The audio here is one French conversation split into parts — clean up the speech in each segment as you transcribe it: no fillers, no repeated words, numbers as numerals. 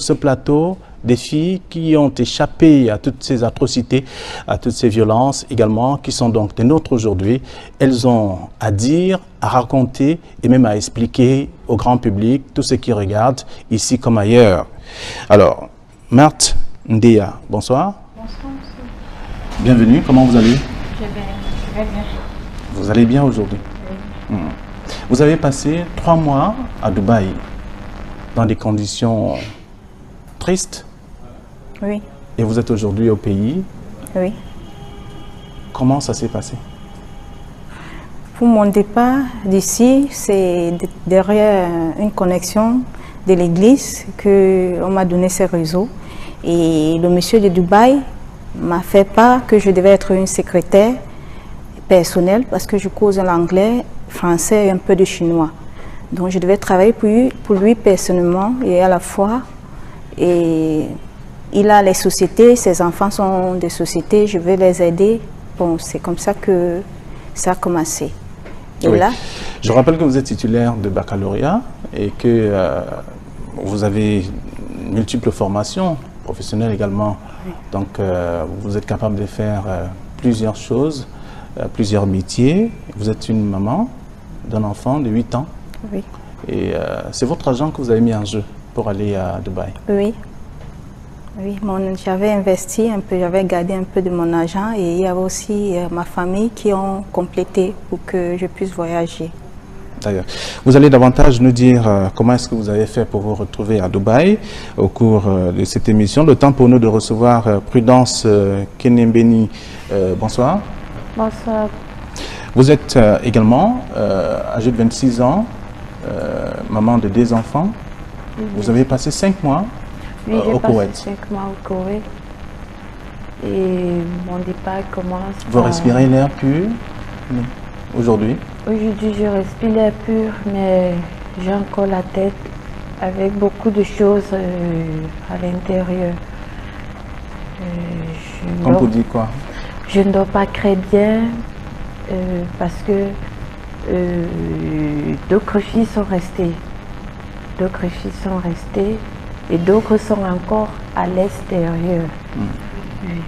ce plateau des filles qui ont échappé à toutes ces atrocités, à toutes ces violences également, qui sont donc des nôtres aujourd'hui. Elles ont à dire, à raconter et même à expliquer au grand public, tous ceux qui regardent, ici comme ailleurs. Alors, Marthe Ndéa, bonsoir. Bonsoir, monsieur. Bienvenue, comment vous allez? Je vais bien. Vous allez bien aujourd'hui? Oui. Vous avez passé 3 mois à Dubaï, dans des conditions tristes. Oui. Et vous êtes aujourd'hui au pays. Oui. Comment ça s'est passé? Pour mon départ d'ici, c'est derrière une connexion de l'église qu'on m'a donné ces réseaux. Et le monsieur de Dubaï m'a fait part que je devais être une secrétaire personnelle parce que je cause l'anglais, français et un peu de chinois. Donc je devais travailler pour lui personnellement et à la fois. Et il a les sociétés, ses enfants sont des sociétés, je vais les aider. Bon, c'est comme ça que ça a commencé. Et oui. là, je rappelle que vous êtes titulaire de baccalauréat et que vous avez multiples formations professionnelles également. Oui. Donc vous êtes capable de faire plusieurs choses, plusieurs métiers. Vous êtes une maman d'un enfant de 8 ans. Oui. Et c'est votre argent que vous avez mis en jeu pour aller à Dubaï. Oui. Oui, j'avais investi un peu, j'avais gardé un peu de mon argent et il y avait aussi ma famille qui ont complété pour que je puisse voyager. D'ailleurs, vous allez davantage nous dire comment est-ce que vous avez fait pour vous retrouver à Dubaï au cours de cette émission. Le temps pour nous de recevoir Prudence Kenembeni. Bonsoir. Bonsoir. Vous êtes également âgée de 26 ans, maman de 2 enfants. Oui. Vous avez passé 5 mois au Koweït. 5 mois au Koweït. Et mon départ commence. Vous respirez l'air pur aujourd'hui? Aujourd'hui, je respire l'air pur, mais j'ai encore la tête avec beaucoup de choses à l'intérieur. Comme vous dites quoi? Je ne dors pas très bien parce que d'autres filles sont restées. D'autres filles sont restées. Et d'autres sont encore à l'extérieur. Oui.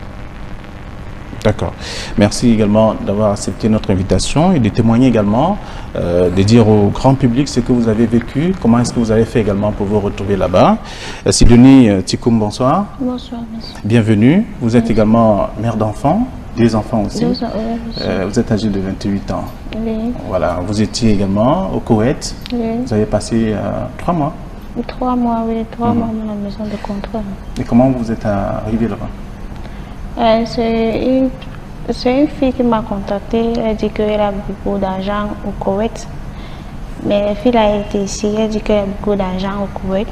D'accord. Merci également d'avoir accepté notre invitation et de témoigner également, de dire au grand public ce que vous avez vécu, comment est-ce que vous avez fait également pour vous retrouver là-bas. Sidonie Tikoum, bonsoir. Bonsoir, monsieur. Bienvenue. Vous êtes également mère d'enfants, 2 enfants aussi. Vous êtes âgée de 28 ans. Oui. Voilà. Vous étiez également au Koweït. Oui. Vous avez passé 3 mois. 3 mois, oui, 3 mois dans la maison de contrôle. Et comment vous êtes arrivé là-bas? C'est une fille qui m'a contactée. Elle dit qu'elle a beaucoup d'argent au Koweït. Mais la fille a été ici. Elle dit qu'elle a beaucoup d'argent au Koweït.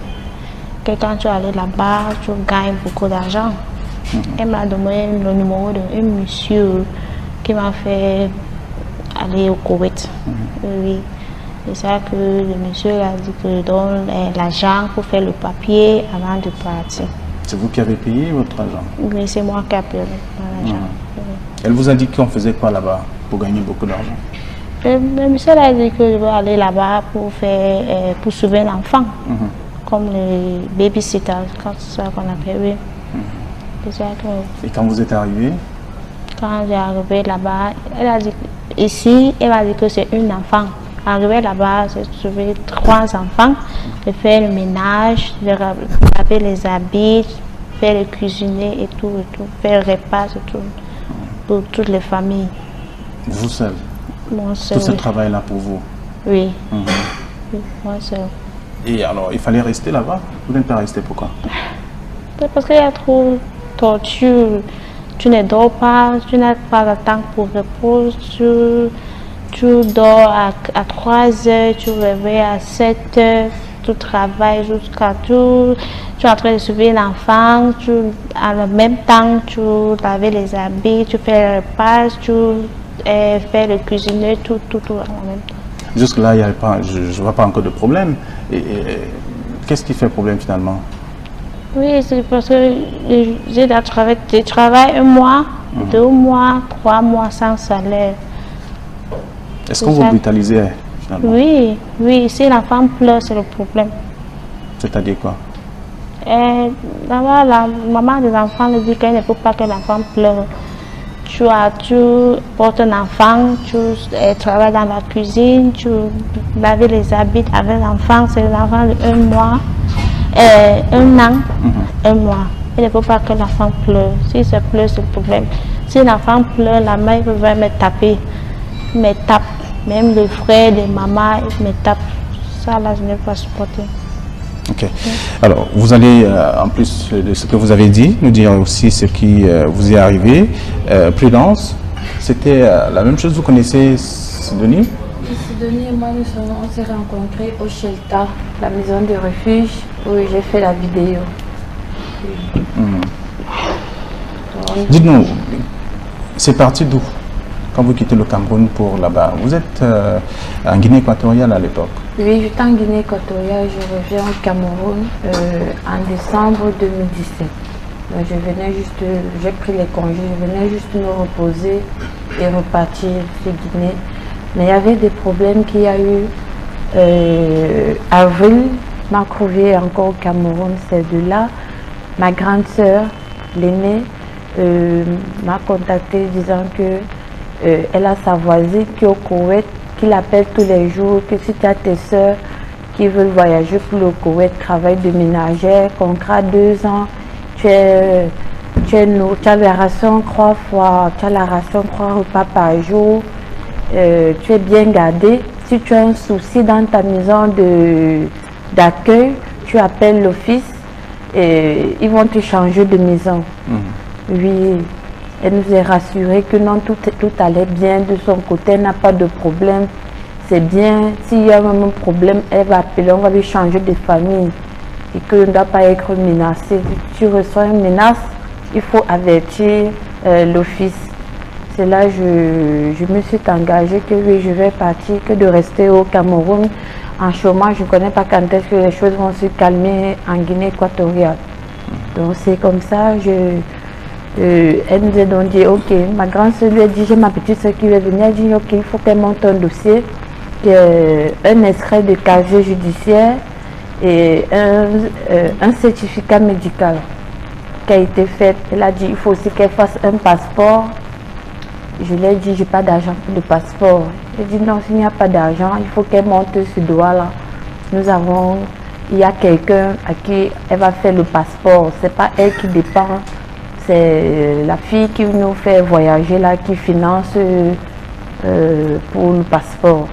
Que quand tu allais là-bas, tu gagnes beaucoup d'argent. Elle m'a donné le numéro d'un monsieur qui m'a fait aller au Koweït. Oui. C'est ça que le monsieur a dit que donne l'argent pour faire le papier avant de partir. C'est vous qui avez payé votre argent? Oui, c'est moi qui ai payé l'argent. Elle vous a dit qu'on faisait quoi là-bas pour gagner beaucoup d'argent? Le monsieur a dit que je vais aller là-bas pour faire pour sauver l'enfant, comme le babysitter, c'est ça qu'on appelle, oui. C'est ça que... Et quand vous êtes arrivé? Quand j'ai arrivé là-bas, elle a dit ici, elle a dit que c'est un enfant. Arrivé là-bas, j'ai trouvé 3 enfants, de faire le ménage, de laver les habits, faire le cuisiner et tout, faire le repas et tout, pour toutes les familles. Vous seul? Moi seul. Tout ce travail-là pour vous? Oui. Oui, moi seul. Et alors, il fallait rester là-bas? Vous n'êtes pas resté, pourquoi? Parce qu'il y a trop de torture. Tu ne dors pas, tu n'as pas le temps pour reposer. Tu dors à 3 heures, tu réveilles à 7 heures, tu travailles jusqu'à tout. Tu es en train de suivre l'enfant, en même temps, tu laves les habits, tu fais le repas, tu fais le cuisiner, tout en même temps. Jusque-là, il y a pas, je ne vois pas encore de problème. Et qu'est-ce qui fait problème finalement? Oui, c'est parce que j'ai travaillé 1 mois, 2 mois, 3 mois sans salaire. Est-ce qu'on vous brutalisait finalement? Oui, si la femme pleure, c'est le problème. C'est-à-dire quoi? D'abord, la maman des enfants lui dit qu'elle ne peut pas que l'enfant pleure. Tu portes un enfant, tu travailles dans la cuisine, tu laves les habits avec l'enfant, c'est l'enfant de 1 mois, 1 an, 1 mois. Il ne peut pas que l'enfant pleure. Si ça pleure, c'est le problème. Si l'enfant pleure, la mère va me taper, me tape. Même les frères, les mamans, me tapent. Ça, là, je ne peux pas supporter. Ok. Alors, vous allez, en plus de ce que vous avez dit, nous dire aussi ce qui vous est arrivé. Prudence, c'était la même chose, vous connaissez Sidonie? Sidonie et moi, on s'est rencontrés au Shelter, la maison de refuge, où j'ai fait la vidéo. Dites-nous, c'est parti d'où quand vous quittez le Cameroun pour là-bas? Vous êtes en Guinée équatoriale à l'époque? Oui, j'étais en Guinée équatoriale, je reviens au Cameroun en décembre 2017. Donc je venais juste, j'ai pris les congés, je venais juste me reposer et repartir sur Guinée. Mais il y avait des problèmes qu'il y a eu. Avril, m'a trouvé encore au Cameroun, c'est de là. Ma grande sœur, l'aînée, m'a contacté disant que elle a sa voisine qui est au Koweït, qui l'appelle tous les jours, que si tu as tes soeurs qui veulent voyager pour le Koweït, travail de ménagère, contrat 2 ans, tu as la ration 3 fois, tu as la ration 3 repas par jour, tu es bien gardé. Si tu as un souci dans ta maison d'accueil, tu appelles l'office et ils vont te changer de maison. Oui. Elle nous a rassuré que non, tout allait bien de son côté, elle n'a pas de problème. C'est bien, s'il y a même un problème, elle va appeler, on va lui changer de famille. Et qu'on ne doit pas être menacé. Si tu reçois une menace, il faut avertir l'office. C'est là que je me suis engagée que oui, je vais partir, que de rester au Cameroun en chômage. Je ne connais pas quand est-ce que les choses vont se calmer en Guinée équatoriale. Donc c'est comme ça, elle nous a donc dit, ok, ma grande soeur lui a dit, j'ai ma petite soeur qui va venir, elle dit, ok, il faut qu'elle monte un dossier, un extrait de casier judiciaire et un certificat médical qui a été fait. Elle a dit, il faut aussi qu'elle fasse un passeport. Je lui ai dit, j'ai pas d'argent pour le passeport. Elle dit, non, s'il n'y a pas d'argent, il faut qu'elle monte ce doigt-là. Il y a quelqu'un à qui elle va faire le passeport, c'est pas elle qui dépend. C'est la fille qui nous fait voyager là, qui finance pour le passeport.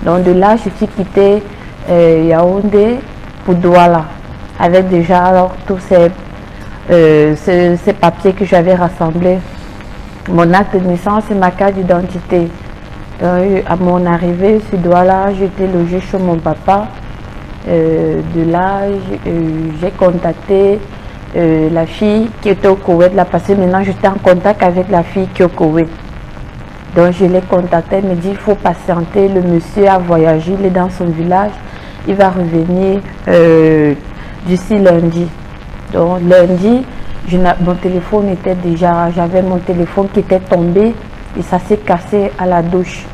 Donc de là, je suis quittée Yaoundé pour Douala, avec déjà alors, tous ces papiers que j'avais rassemblés. Mon acte de naissance et ma carte d'identité. À mon arrivée sur Douala, j'étais logée chez mon papa. De là, j'ai contacté la fille qui était au Koweït, là, parce que maintenant j'étais en contact avec la fille qui est au Koweït. Donc je l'ai contacté, elle me dit il faut patienter, le monsieur a voyagé, il est dans son village, il va revenir d'ici lundi. Donc lundi, mon téléphone était déjà, j'avais mon téléphone qui était tombé et ça s'est cassé à la douche.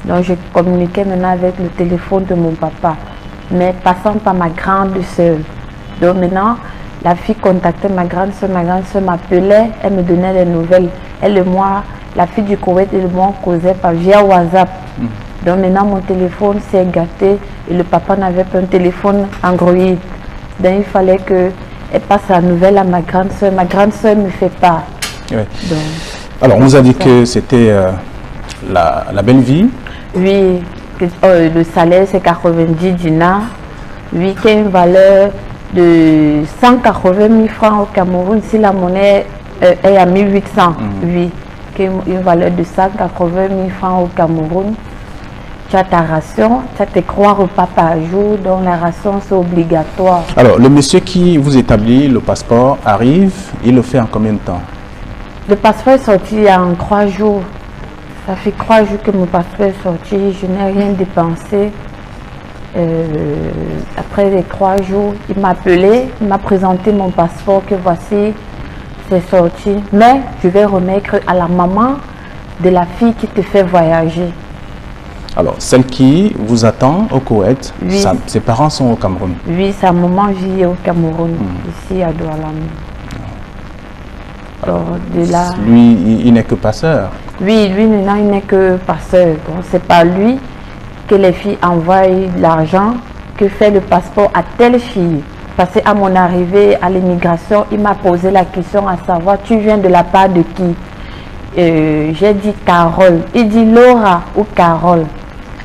Donc je communiquais maintenant avec le téléphone de mon papa, mais passant par ma grande soeur. Donc maintenant, la fille contactait ma grande soeur m'appelait, elle me donnait des nouvelles. Elle et moi, la fille du Koweït et moi, on causait via WhatsApp. Donc maintenant, mon téléphone s'est gâté et le papa n'avait pas un téléphone Android. Donc il fallait qu'elle passe la nouvelle à ma grande soeur. Ma grande soeur me fait part. Oui. Donc, alors, on nous a dit que c'était la belle vie. Oui, le salaire c'est 90 dinars. Oui, qui a une valeur de 180 000 francs au Cameroun, si la monnaie est à 1800, oui, qui a une valeur de 180 000 francs au Cameroun. Tu as ta ration, tu as tes 3 repas par jour, donc la ration c'est obligatoire. Alors, le monsieur qui vous établit le passeport arrive, il le fait en combien de temps? Le passeport est sorti en 3 jours. Ça fait 3 jours que mon passeport est sorti, je n'ai rien dépensé. Après les 3 jours, il m'a appelé, il m'a présenté mon passeport que voici, c'est sorti. Mais je vais remettre à la maman de la fille qui te fait voyager. Alors, celle qui vous attend au Koweït, Oui. Ses parents sont au Cameroun. Oui, sa maman vit au Cameroun, ici à Douala. Alors, de là... Lui, il n'est que passeur. Oui, lui maintenant il n'est que passeur. Donc c'est pas lui que les filles envoient l'argent, que fait le passeport à telle fille. Parce qu'à mon arrivée à l'immigration, il m'a posé la question à savoir, tu viens de la part de qui? J'ai dit Carole. Il dit Laura ou Carole.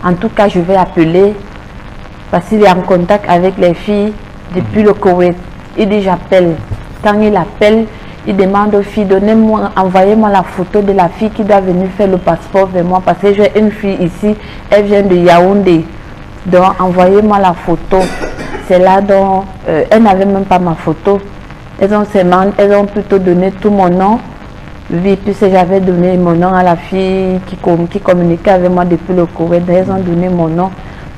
En tout cas, je vais appeler parce qu'il est en contact avec les filles depuis le Koweït. Il dit j'appelle. Quand il appelle, il demande aux filles, envoyez-moi la photo de la fille qui doit venir faire le passeport vers moi parce que j'ai une fille ici, elle vient de Yaoundé. Donc envoyez-moi la photo. C'est là dont elle n'avait même pas ma photo. Elles ont plutôt donné tout mon nom. Oui, puisque j'avais donné mon nom à la fille qui communiquait avec moi depuis le Koweït. Elles ont donné mon nom.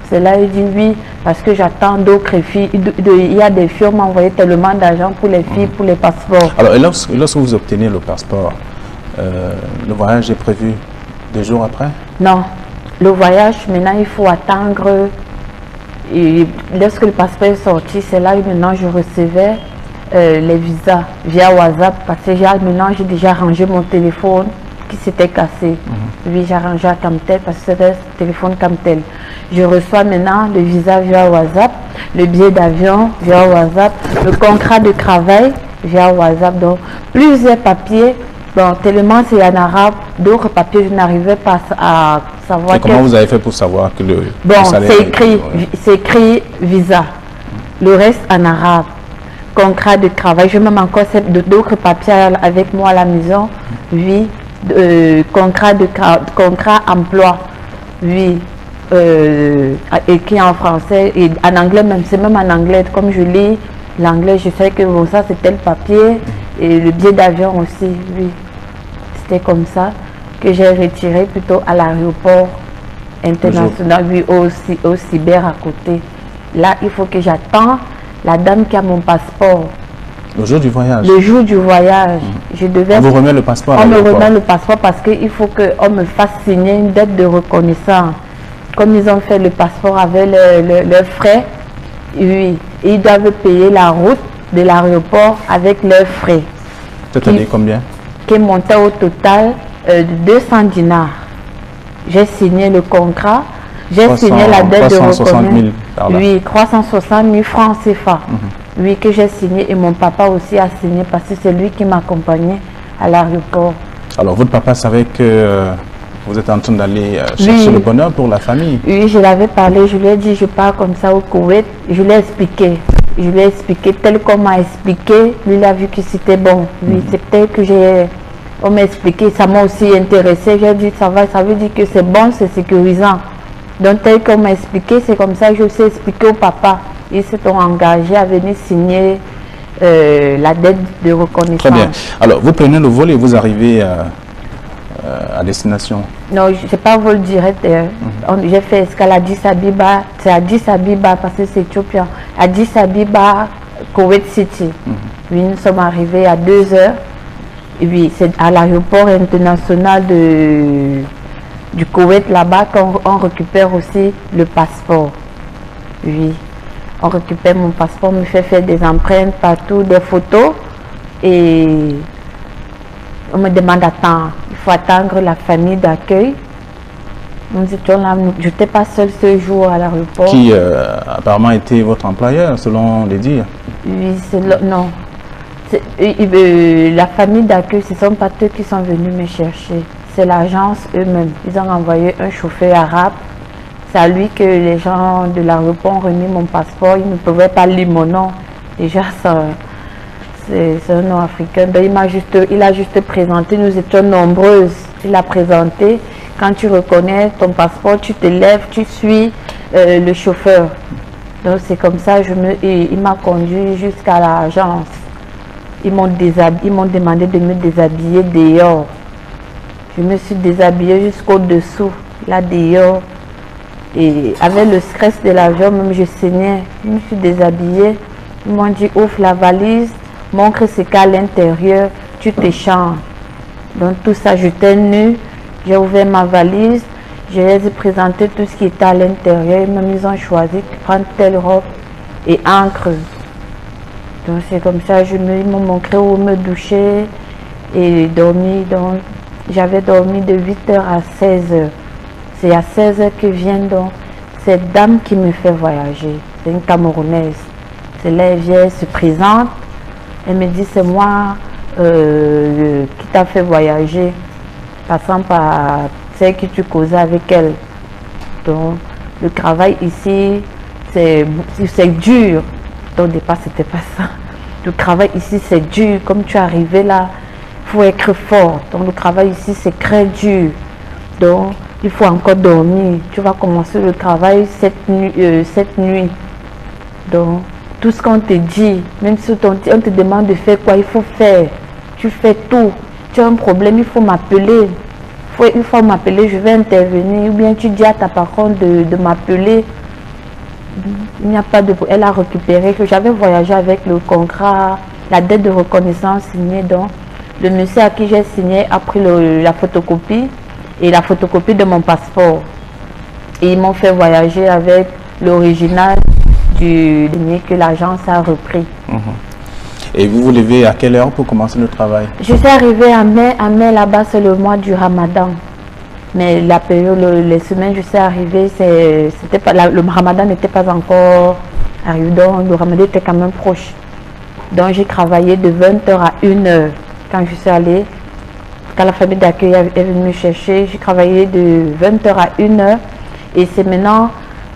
C'est là il dit oui, parce que j'attends d'autres filles. Il y a des filles qui m'ont envoyé tellement d'argent pour les filles, pour les passeports. Alors, et lorsque vous obtenez le passeport, le voyage est prévu 2 jours après? Non, le voyage, maintenant, il faut attendre. Et lorsque le passeport est sorti, c'est là que maintenant je recevais les visas via WhatsApp. Parce que maintenant, j'ai déjà rangé mon téléphone qui s'était cassé. Oui, j'ai rangé à Camtel parce que c'était un téléphone Camtel. Je reçois maintenant le visa via WhatsApp, le billet d'avion via WhatsApp, le contrat de travail via WhatsApp. Donc, plusieurs papiers. Bon, tellement c'est en arabe, d'autres papiers, je n'arrivais pas à savoir. Et comment vous avez fait pour savoir que le salaire c'est écrit visa. Le reste en arabe. Contrat de travail. Je même encore d'autres papiers avec moi à la maison. Oui. Contrat emploi. Oui. Écrit en français et en anglais même. C'est même en anglais. Comme je lis l'anglais, je sais que bon, ça c'était le papier. Et le billet d'avion aussi, oui. C'était comme ça que j'ai retiré plutôt à l'aéroport international, oui, au cyber à côté. Là, il faut que j'attende la dame qui a mon passeport. Le jour du voyage? Le jour du voyage. Je devais... On vous remet le passeport? On me remet le passeport parce qu'il faut qu'on me fasse signer une dette de reconnaissance. Comme ils ont fait le passeport avec leurs frais, oui, ils doivent payer la route de l'aéroport avec leurs frais. C'est-à-dire combien? Qui montait au total de 200 dinars. J'ai signé le contrat, j'ai signé la dette de reconnaissance. Oui, 360 000 francs CFA. Oui, que j'ai signé et mon papa aussi a signé parce que c'est lui qui m'accompagnait à l'aéroport. Alors, votre papa savait que vous êtes en train d'aller chercher le bonheur pour la famille? Oui, je l'avais parlé, je lui ai dit je pars comme ça au Koweït, je lui ai expliqué. Je lui ai expliqué tel qu'on m'a expliqué, lui il a vu que c'était bon. Oui, c'est peut-être que on m'a expliqué, ça m'a aussi intéressé. J'ai dit ça veut dire que c'est bon, c'est sécurisant. Donc tel qu'on m'a expliqué, c'est comme ça que je sais expliquer au papa. Ils se sont engagés à venir signer la dette de reconnaissance. Très bien. Alors vous prenez le vol et vous arrivez à destination? Non, je n'ai pas vol direct. J'ai fait escale à Addis Abeba. C'est à Addis Abeba parce que c'est éthiopien. Addis Abeba, Koweït City. Oui, nous sommes arrivés à 2 heures. Et puis c'est à l'aéroport international du Koweït là-bas qu'on récupère aussi le passeport. Oui, on récupère mon passeport, me fait faire des empreintes partout, des photos et on me demande d'attendre. Il faut attendre la famille d'accueil. Nous étions là, je n'étais pas seule ce jour à l'aéroport. Qui apparemment était votre employeur, selon les dires? Oui, non. La famille d'accueil, ce ne sont pas eux qui sont venus me chercher. C'est l'agence eux-mêmes. Ils ont envoyé un chauffeur arabe. C'est à lui que les gens de l'aéroport ont remis mon passeport. Ils ne pouvaient pas lire mon nom. Déjà, c'est un nom africain. Donc, il a juste présenté. Nous étions nombreuses. Il a présenté. Quand tu reconnais ton passeport, tu te lèves, tu suis le chauffeur. Donc, c'est comme ça. Il m'a conduit jusqu'à l'agence. Ils m'ont demandé de me déshabiller dehors. Je me suis déshabillée jusqu'au dessous, là dehors. Et avec le stress de l'avion, même je saignais. Je me suis déshabillée. Ils m'ont dit ouvre la valise, montre ce qu'il y a à l'intérieur, tu te changes. Donc tout ça, j'étais nue. J'ai ouvert ma valise. Je les ai présenté tout ce qui était à l'intérieur. Même ils ont choisi de prendre telle robe et encre. Donc c'est comme ça, ils m'ont montré où me doucher et dormir. Donc j'avais dormi de 8h à 16h. C'est à 16h que vient donc cette dame qui me fait voyager. C'est une Camerounaise. C'est là, elle vient, elle se présente. Elle me dit, c'est moi qui t'a fait voyager, passant par celle que tu causais avec elle. Donc le travail ici, c'est dur. Au départ, c'était pas ça. Le travail ici, c'est dur. Comme tu es arrivé là, il faut être fort. Donc le travail ici, c'est très dur. Donc il faut encore dormir. Tu vas commencer le travail cette nuit. Donc tout ce qu'on te dit, même si on te demande de faire quoi, il faut faire. Tu fais tout. Tu as un problème, il faut m'appeler. Il faut m'appeler, je vais intervenir. Ou bien tu dis à ta patronne de m'appeler. Il n'y a pas de... Elle a récupéré que j'avais voyagé avec le contrat, la dette de reconnaissance signée. Donc, le monsieur à qui j'ai signé a pris la photocopie et la photocopie de mon passeport. Et ils m'ont fait voyager avec l'original du dernier que l'agence a repris. Et vous vous levez à quelle heure pour commencer le travail? Je suis arrivée à mai. À mai, là-bas, c'est le mois du Ramadan. Mais la période, les semaines, je suis arrivée, c'était pas, le Ramadan n'était pas encore arrivé, donc le Ramadan était quand même proche. Donc j'ai travaillé de 20h à 1h quand je suis allée. Quand la famille d'accueil est venue me chercher, j'ai travaillé de 20h à 1h. Et c'est maintenant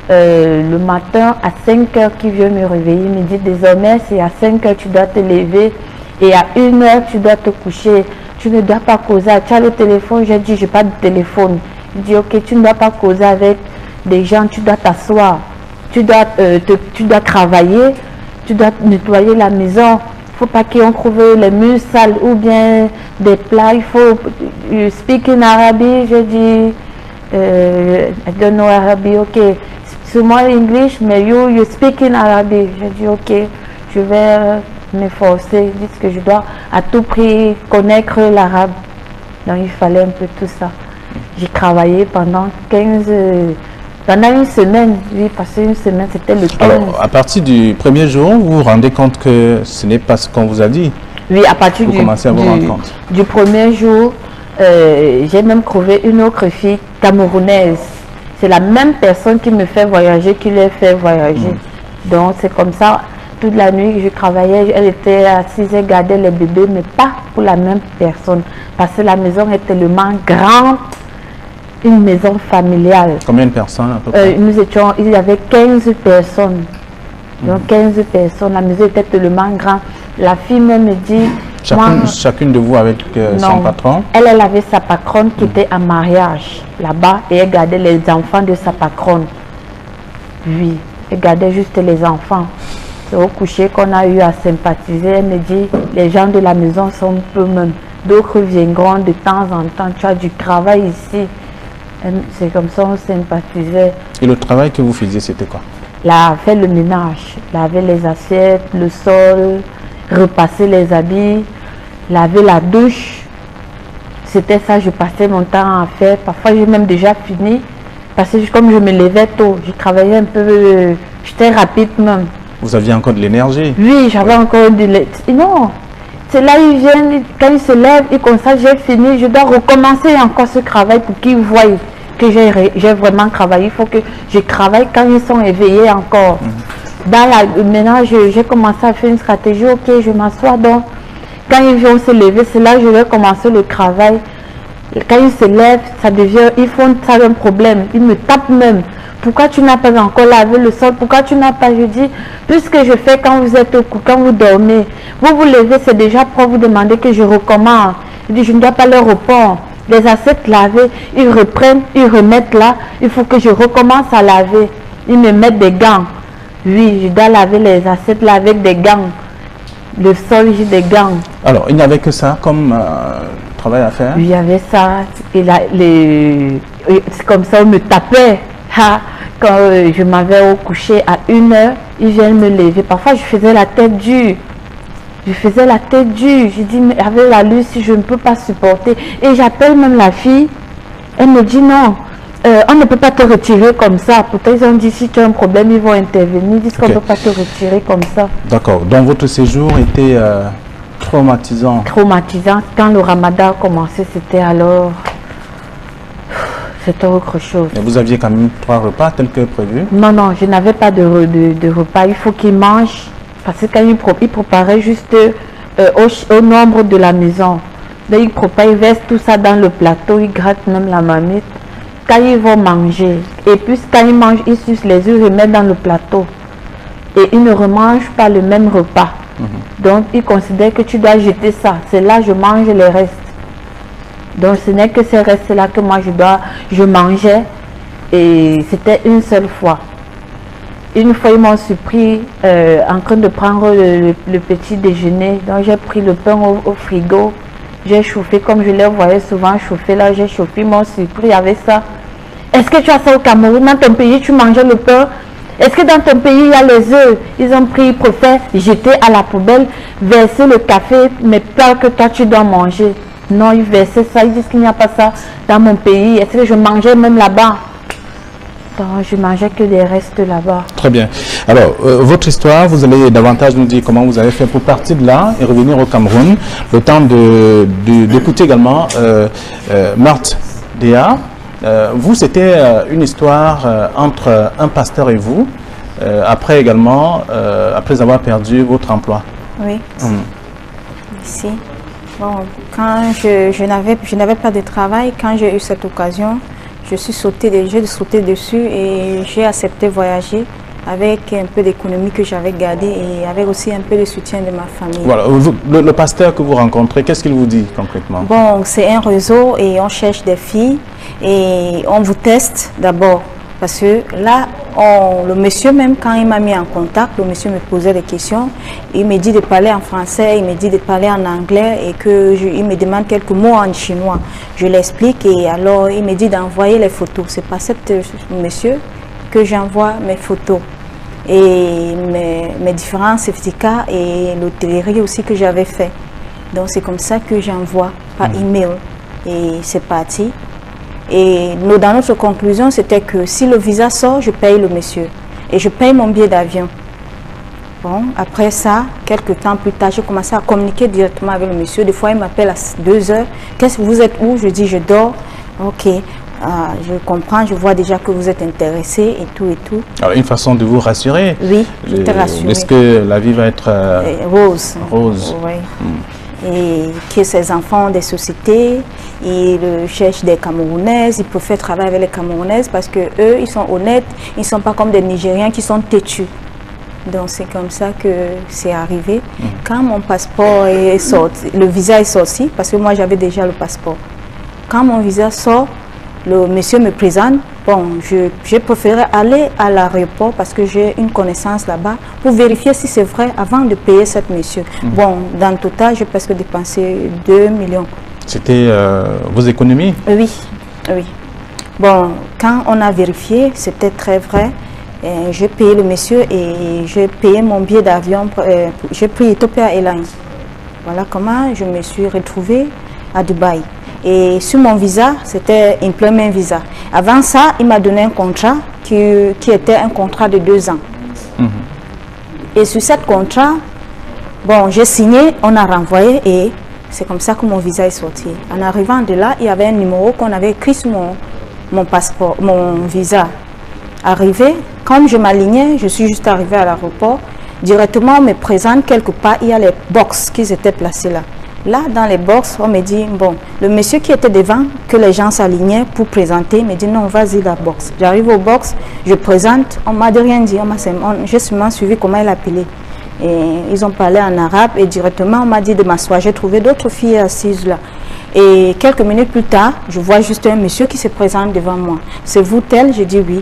le matin à 5h qu'il vient me réveiller. Il me dit désormais c'est à 5h tu dois te lever et à 1h tu dois te coucher. Tu ne dois pas causer. Tu as le téléphone? J'ai dit, je n'ai pas de téléphone. Il dit, ok, tu ne dois pas causer avec des gens, tu dois t'asseoir. Tu dois travailler, tu dois nettoyer la maison. Il ne faut pas qu'on trouve les murs sales ou bien des plats. Il faut speak in Arabic. J'ai dit, I don't know Arabic, ok. C'est moi English, mais you speak in Arabic. J'ai dit, ok, je vais m'efforcer, dire que je dois à tout prix connaître l'arabe. Donc il fallait un peu tout ça. J'ai travaillé pendant une semaine, oui, parce qu'une semaine c'était le 15. Alors, à partir du premier jour, vous vous rendez compte que ce n'est pas ce qu'on vous a dit? Oui, à partir du premier jour, j'ai même trouvé une autre fille camerounaise. C'est la même personne qui me fait voyager, qui les fait voyager. Donc c'est comme ça. Toute la nuit que je travaillais, elle était assise, elle gardait les bébés, mais pas pour la même personne. Parce que la maison est tellement grande, une maison familiale. Combien de personnes à peu près? Il y avait 15 personnes. Donc 15 personnes, la maison était tellement grande. La fille même me dit... Chacune de vous avec son patron? Elle avait sa patronne qui était en mariage là-bas et elle gardait les enfants de sa patronne. Oui, elle gardait juste les enfants. C'est au coucher qu'on a eu à sympathiser. Elle me dit, les gens de la maison sont peu même. D'autres viendront de temps en temps. Tu as du travail ici. C'est comme ça on sympathisait. Et le travail que vous faisiez, c'était quoi? Faire le ménage, laver les assiettes, le sol, repasser les habits, laver la douche. C'était ça, je passais mon temps à faire. Parfois, j'ai même déjà fini. Parce que comme je me levais tôt, je travaillais un peu, j'étais rapide même. Vous aviez encore de l'énergie? Oui, j'avais encore de l'énergie. Non, c'est là ils viennent, quand ils se lèvent, et comme ça j'ai fini, je dois recommencer encore ce travail pour qu'ils voient que j'ai vraiment travaillé. Il faut que je travaille quand ils sont éveillés encore. Maintenant, j'ai commencé à faire une stratégie. Ok, je m'assois donc. Quand ils vont se lever, c'est là que je vais commencer le travail. Quand ils se lèvent, ça devient, ils font ça un problème. Ils me tapent même. Pourquoi tu n'as pas encore lavé le sol? Pourquoi tu n'as pas? Je dis, puisque je fais quand vous êtes au cou, quand vous dormez, vous vous levez, c'est déjà pour vous demander que je recommence. Je dis, je ne dois pas leur répondre. Les assiettes lavées, ils reprennent, ils remettent là. Il faut que je recommence à laver. Ils me mettent des gants. Oui, je dois laver les assiettes là avec des gants. Le sol, j'ai des gants. Alors, il n'y avait que ça comme travail à faire? Oui, il y avait ça. Et là, c'est comme ça, on me tapait. Quand je m'avais au coucher à 1h, ils viennent me lever. Parfois, je faisais la tête dure. Je faisais la tête dure. Je dis, mais avec la luce, je ne peux pas supporter. Et j'appelle même la fille. Elle me dit non. on ne peut pas te retirer comme ça. Pourtant, ils ont dit si tu as un problème, ils vont intervenir. Ils disent qu'on ne peut pas te retirer comme ça. D'accord. Donc, votre séjour était traumatisant. Traumatisant. Quand le ramadan a commencé, c'était alors... C'était autre chose. Et vous aviez quand même 3 repas tels que prévu? Non, non, je n'avais pas de repas. Il faut qu'ils mangent. Parce que quand ils préparaient juste au nombre de la maison. Donc, ils préparent, ils versent tout ça dans le plateau. Ils grattent même la marmite. Quand ils vont manger, et puis quand ils mangent, ils sucent les yeux, ils remettent dans le plateau. Et ils ne remangent pas le même repas. Donc, ils considèrent que tu dois jeter ça. C'est là que je mange les restes. Donc, ce n'est que ces restes-là que moi, je mangeais. Et c'était une seule fois. Une fois, ils m'ont surpris en train de prendre le petit déjeuner. Donc, j'ai pris le pain au frigo. J'ai chauffé, comme je les voyais souvent chauffer. Là, j'ai chauffé, ils m'ont surpris avec ça. Est-ce que tu as ça au Cameroun? Dans ton pays, tu mangeais le pain? Est-ce que dans ton pays, il y a les œufs? Ils ont pris, ils préfèrent jeter à la poubelle, verser le café, mais pas que toi, tu dois manger. Non, ils versaient ça, ils disent qu'il n'y a pas ça dans mon pays. Est-ce que je mangeais même là-bas? Non, je mangeais que des restes là-bas. Très bien. Alors, votre histoire, vous allez davantage nous dire comment vous avez fait pour partir de là et revenir au Cameroun. Le temps d'écouter également Marthe Déa. Vous, c'était une histoire entre un pasteur et vous, après également, après avoir perdu votre emploi. Oui. Ici. Bon, quand je n'avais pas de travail, quand j'ai eu cette occasion, j'ai sauté dessus et j'ai accepté voyager avec un peu d'économie que j'avais gardée et avec aussi un peu de soutien de ma famille. Voilà, le pasteur que vous rencontrez, qu'est-ce qu'il vous dit concrètement? Bon, c'est un réseau et on cherche des filles et on vous teste d'abord. Parce que là, le monsieur même, quand il m'a mis en contact, le monsieur me posait des questions. Il me dit de parler en français, il me dit de parler en anglais et il me demande quelques mots en chinois. Je l'explique et alors il me dit d'envoyer les photos. C'est par ce monsieur que j'envoie mes photos et mes différents certificats et l'hôtellerie aussi que j'avais fait. Donc c'est comme ça que j'envoie par email et c'est parti. Et dans notre conclusion, c'était que si le visa sort, je paye le monsieur. Et je paye mon billet d'avion. Bon, après ça, quelques temps plus tard, j'ai commencé à communiquer directement avec le monsieur. Des fois, il m'appelle à 2 heures. Qu'est-ce que vous êtes où? Je dis, je dors. Ok, je comprends, je vois déjà que vous êtes intéressé et tout et tout. Alors, une façon de vous rassurer? Oui, j'étais rassurée. Est-ce que la vie va être rose? Rose. Oui. Et que ses enfants ont des sociétés, ils cherchent des Camerounaises, ils préfèrent travailler avec les Camerounaises parce que eux, ils sont honnêtes, ils ne sont pas comme des Nigériens qui sont têtus. Donc c'est comme ça que c'est arrivé. Quand mon passeport est sorti, le visa est sorti, parce que moi j'avais déjà le passeport. Quand mon visa sort, le monsieur me présente. Bon, j'ai préféré aller à l'aéroport parce que j'ai une connaissance là-bas pour vérifier si c'est vrai avant de payer cette monsieur. Bon, dans le total, j'ai presque dépensé 2 millions. C'était vos économies? Oui, oui. Bon, quand on a vérifié, c'était très vrai. J'ai payé le monsieur et j'ai payé mon billet d'avion. J'ai pris Ethiopia Airlines. Voilà comment je me suis retrouvée à Dubaï. Et sur mon visa, c'était un employment visa. Avant ça, il m'a donné un contrat qui était un contrat de 2 ans. Et sur ce contrat, bon, j'ai signé, on a renvoyé et c'est comme ça que mon visa est sorti. En arrivant de là, il y avait un numéro qu'on avait écrit sur mon passeport, mon visa. Arrivé, comme je m'alignais, je suis juste arrivée à l'aéroport. Directement, on me présente quelque part, il y a les box qui étaient placés là. Là, dans les box, on me dit, bon, le monsieur qui était devant, que les gens s'alignaient pour présenter, me dit, non, vas-y la box. J'arrive au box, je présente, on m'a rien dit, j'ai seulement suivi comment il appelait. Et ils ont parlé en arabe et directement, on m'a dit de m'asseoir. J'ai trouvé d'autres filles assises là. Et quelques minutes plus tard, je vois juste un monsieur qui se présente devant moi. C'est vous tel? Je dis oui.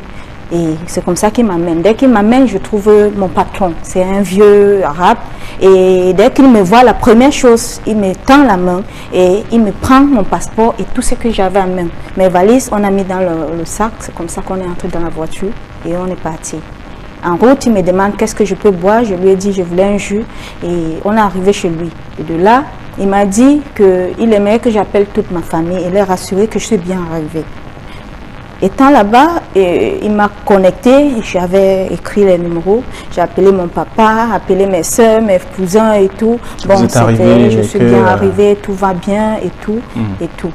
Et c'est comme ça qu'il m'amène. Dès qu'il m'amène, je trouve mon patron. C'est un vieux arabe. Et dès qu'il me voit, la première chose, il me tend la main et il me prend mon passeport et tout ce que j'avais en main. Mes valises, on a mis dans le sac. C'est comme ça qu'on est entré dans la voiture et on est parti. En route, il me demande qu'est-ce que je peux boire. Je lui ai dit, je voulais un jus. Et on est arrivé chez lui. Et de là, il m'a dit qu'il aimerait que j'appelle toute ma famille et les rassurer que je suis bien arrivée. Étant là-bas, il m'a connecté, j'avais écrit les numéros, j'ai appelé mon papa, appelé mes soeurs, mes cousins et tout. Bon, je suis bien arrivée, tout va bien et tout, et tout.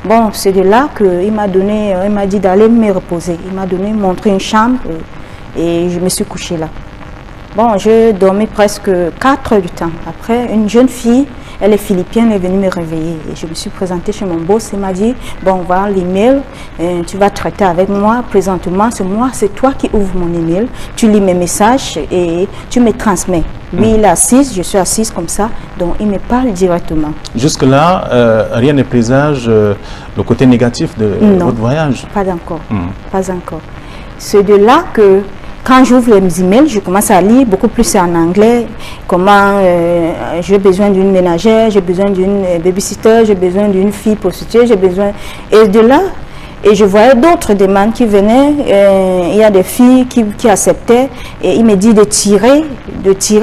Bon, c'est de là qu'il m'a donné, il m'a dit d'aller me reposer. Il m'a montré une chambre et je me suis couchée là. Bon, j'ai dormi presque 4 heures du temps. Après, une jeune fille, elle est philippienne, elle est venue me réveiller. Et je me suis présentée chez mon boss. Il m'a dit, bon, voilà l'email, tu vas traiter avec moi. Présentement, c'est toi qui ouvres mon email. Tu lis mes messages et tu me transmets. Lui, il est assis, je suis assise comme ça. Donc, il me parle directement. Jusque-là, rien ne présage le côté négatif de votre voyage? Pas encore. Pas encore. C'est de là que... Quand j'ouvre les emails, je commence à lire beaucoup plus en anglais. Comment j'ai besoin d'une ménagère, j'ai besoin d'une babysitter, j'ai besoin d'une fille prostituée, j'ai besoin... Et de là, et je voyais d'autres demandes qui venaient. Il y a des filles qui acceptaient. Et il me dit de tirer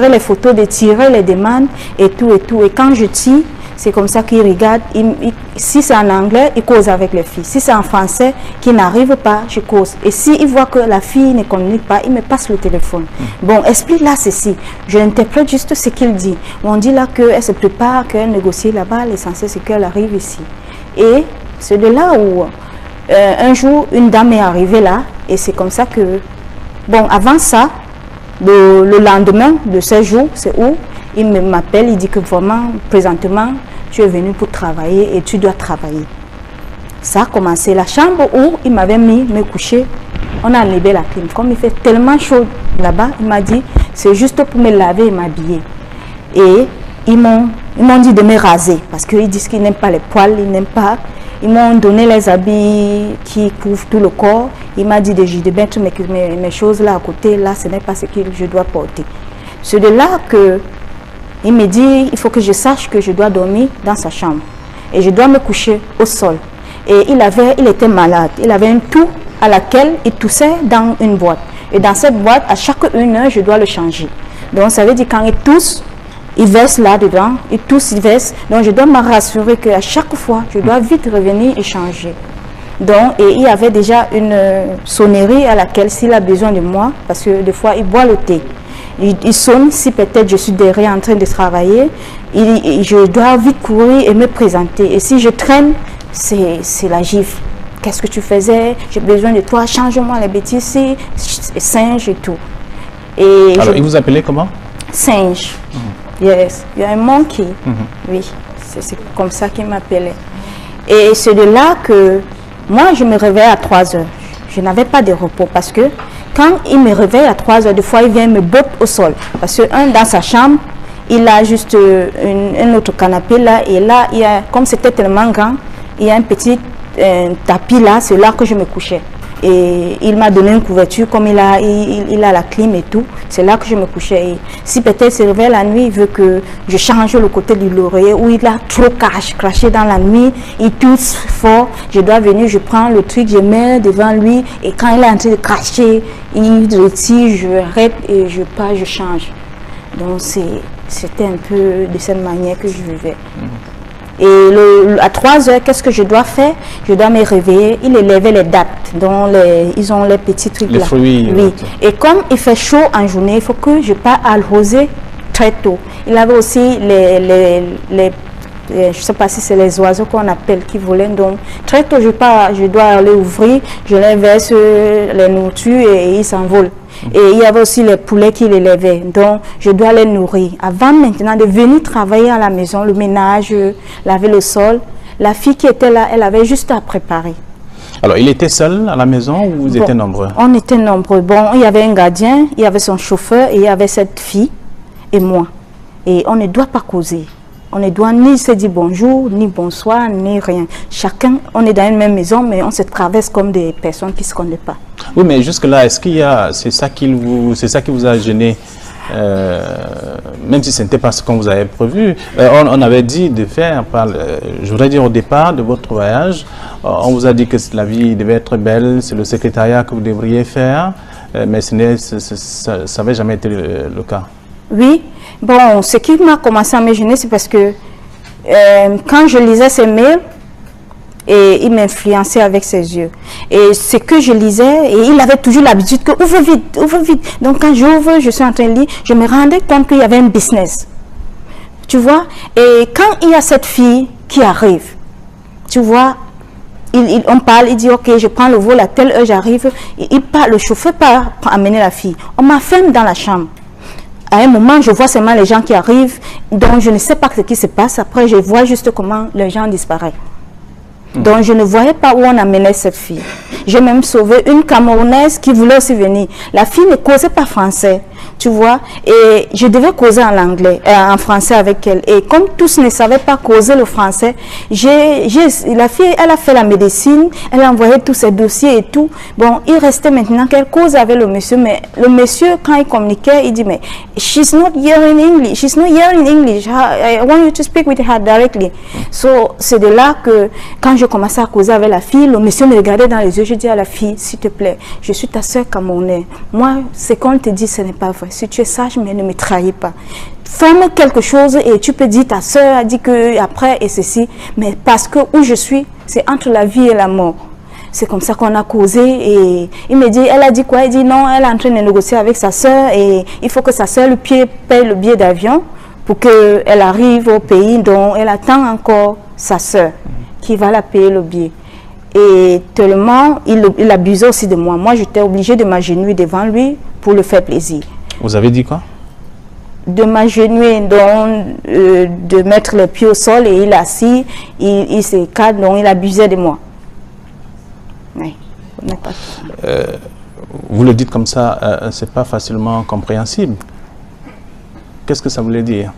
les photos, de tirer les demandes et tout et tout. Et quand je tire, c'est comme ça qu'il regarde. Si c'est en anglais, il cause avec les filles. Si c'est en français, qui n'arrive pas, je cause. Et s'il voit que la fille ne communique pas, il me passe le téléphone. Bon, explique là ceci. Je interprète juste ce qu'il dit. On dit là qu'elle se prépare, qu'elle négocie là-bas. L'essentiel, c'est qu'elle arrive ici. Et c'est de là où, un jour, une dame est arrivée là. Et c'est comme ça que... Bon, avant ça, le lendemain de ce jour, c'est où il m'appelle, il dit que vraiment, présentement, tu es venu pour travailler et tu dois travailler. Ça a commencé. La chambre où il m'avait mis me coucher, on a enlevé la clim. Comme il fait tellement chaud là-bas, il m'a dit, c'est juste pour me laver et m'habiller. Et ils m'ont dit de me raser parce qu'ils disent qu'ils n'aiment pas les poils, ils n'aiment pas. Ils m'ont donné les habits qui couvrent tout le corps. Il m'a dit de mettre mes choses là à côté. Là, ce n'est pas ce que je dois porter. C'est de là que il me dit, il faut que je sache que je dois dormir dans sa chambre. Et je dois me coucher au sol. Et il était malade. Il avait une toux à laquelle il toussait dans une boîte. Et dans cette boîte, à chaque 1 heure, je dois le changer. Donc ça veut dire quand il tousse, il verse là-dedans. Il tousse, il verse. Donc je dois me rassurer qu'à chaque fois, je dois vite revenir et changer. Donc, et il y avait déjà une sonnerie à laquelle s'il a besoin de moi, parce que des fois, il boit le thé. Il sonne si peut-être je suis derrière en train de travailler, je dois vite courir et me présenter. Et si je traîne, c'est la gifle. Qu'est-ce que tu faisais? J'ai besoin de toi, change-moi les bêtises ici, singe et tout. Et alors, il vous appelait comment? Singe. Yes, il y a un monkey. Oui, c'est comme ça qu'il m'appelait. Et c'est de là que moi, je me réveille à 3 heures. Je n'avais pas de repos parce que quand il me réveille à 3 heures, des fois, il vient me botter au sol. Parce que dans sa chambre, il a juste un autre canapé là. Et là, comme c'était tellement grand, il y a un petit tapis là. C'est là que je me couchais. Et il m'a donné une couverture, comme il a la clim et tout. C'est là que je me couchais. Et si peut-être il se réveille la nuit, il veut que je change le côté de l'oreiller où il a trop craché dans la nuit. Il tousse fort. Je dois venir, je prends le truc, je mets devant lui. Et quand il est en train de cracher, il retire, je arrête et je pars, je change. Donc c'était un peu de cette manière que je vivais. Et à 3 heures, qu'est-ce que je dois faire? Je dois me réveiller. Il élevait les dattes, dont ils ont les petits trucs les là. Fruits, oui. Et comme il fait chaud en journée, il faut que je parte arroser très tôt. Il avait aussi je ne sais pas si c'est les oiseaux qu'on appelle qui volaient. Donc très tôt, je dois aller ouvrir, je les verse les nourritures et ils s'envolent. Et il y avait aussi les poulets qui les levaient. Donc, je dois les nourrir. Avant maintenant de venir travailler à la maison, le ménage, laver le sol, la fille qui était là, elle avait juste à préparer. Alors, il était seul à la maison ou vous étiez nombreux? On était nombreux. Bon, il y avait un gardien, il y avait son chauffeur et il y avait cette fille et moi. Et on ne doit pas causer. On ne doit ni se dire bonjour, ni bonsoir, ni rien. Chacun, on est dans une même maison, mais on se traverse comme des personnes qui ne se connaissent pas. Oui, mais jusque-là, est-ce qu'il y a, c'est ça qui vous a gêné, même si ce n'était pas ce qu'on vous avait prévu. On avait dit de faire, je voudrais dire au départ de votre voyage, on vous a dit que la vie devait être belle, c'est le secrétariat que vous devriez faire, mais ça n'avait jamais été le cas. Oui, bon, ce qui m'a commencé à me gêner, c'est parce que quand je lisais ces mails, Et il m'influençait avec ses yeux. Et ce que je lisais, et il avait toujours l'habitude que ouvre vite, ouvre vite. Donc quand j'ouvre, je suis en train de lire, je me rendais compte qu'il y avait un business. Tu vois? Et quand il y a cette fille qui arrive, tu vois, on parle, il dit ok, je prends le vol à telle heure, j'arrive. Il part, le chauffeur part pour amener la fille. On m'enferme dans la chambre. À un moment, je vois seulement les gens qui arrivent, donc je ne sais pas ce qui se passe. Après, je vois juste comment les gens disparaissent. Donc, je ne voyais pas où on amenait cette fille. J'ai même sauvé une Camerounaise qui voulait aussi venir. La fille ne causait pas français, tu vois, et je devais causer en français avec elle. Et comme tous ne savaient pas causer le français, la fille, elle a fait la médecine, elle a envoyé tous ses dossiers et tout. Bon, il restait maintenant qu'elle cause avec le monsieur, mais le monsieur, quand il communiquait, il dit, mais she's not here in English, she's not here in English, I want you to speak with her directly. So, c'est de là que, quand je commençais à causer avec la fille, le monsieur me regardait dans les yeux, je dis à la fille, s'il te plaît, je suis ta soeur camerounaise. Moi, ce qu'on te dit, ce n'est pas vrai. Si tu es sage, mais ne me trahis pas. Forme quelque chose et tu peux dire ta soeur a dit que après et ceci, mais parce que où je suis, c'est entre la vie et la mort. C'est comme ça qu'on a causé et il me dit, elle a dit quoi? Il dit non, elle est en train de négocier avec sa soeur et il faut que sa soeur paye le billet d'avion pour qu'elle arrive au pays dont elle attend encore sa soeur qui va la payer le billet. Et tellement, il abusait aussi de moi. Moi, j'étais obligée de m'agenouiller devant lui pour le faire plaisir. Vous avez dit quoi? De m'agenouiller, donc de mettre les pieds au sol et il est assis, il se calme, donc il abusait de moi. Oui, vous le dites comme ça, c'est pas facilement compréhensible. Qu'est-ce que ça voulait dire?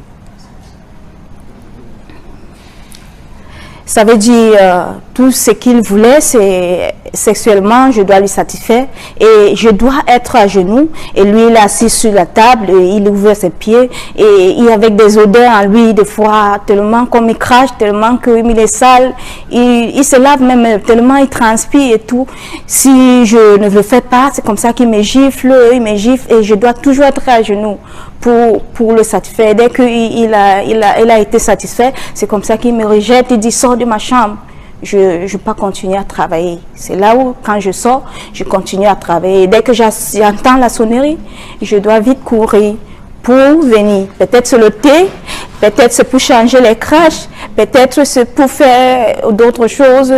Ça veut dire tout ce qu'il voulait, c'est sexuellement, je dois lui satisfaire et je dois être à genoux. Et lui, il est assis sur la table, et il ouvre ses pieds et il avec des odeurs en lui, des fois, tellement comme il crache, tellement qu'il est sale. Il se lave même, tellement il transpire et tout. Si je ne le fais pas, c'est comme ça qu'il me gifle et je dois toujours être à genoux pour le satisfaire. Dès qu'il a été satisfait, c'est comme ça qu'il me rejette, il dit sors de ma chambre. Je ne vais pas continuer à travailler. C'est là où, quand je sors, je continue à travailler. Dès que j'entends la sonnerie, je dois vite courir pour venir. Peut-être c'est le thé, peut-être c'est pour changer les crashs, peut-être c'est pour faire d'autres choses,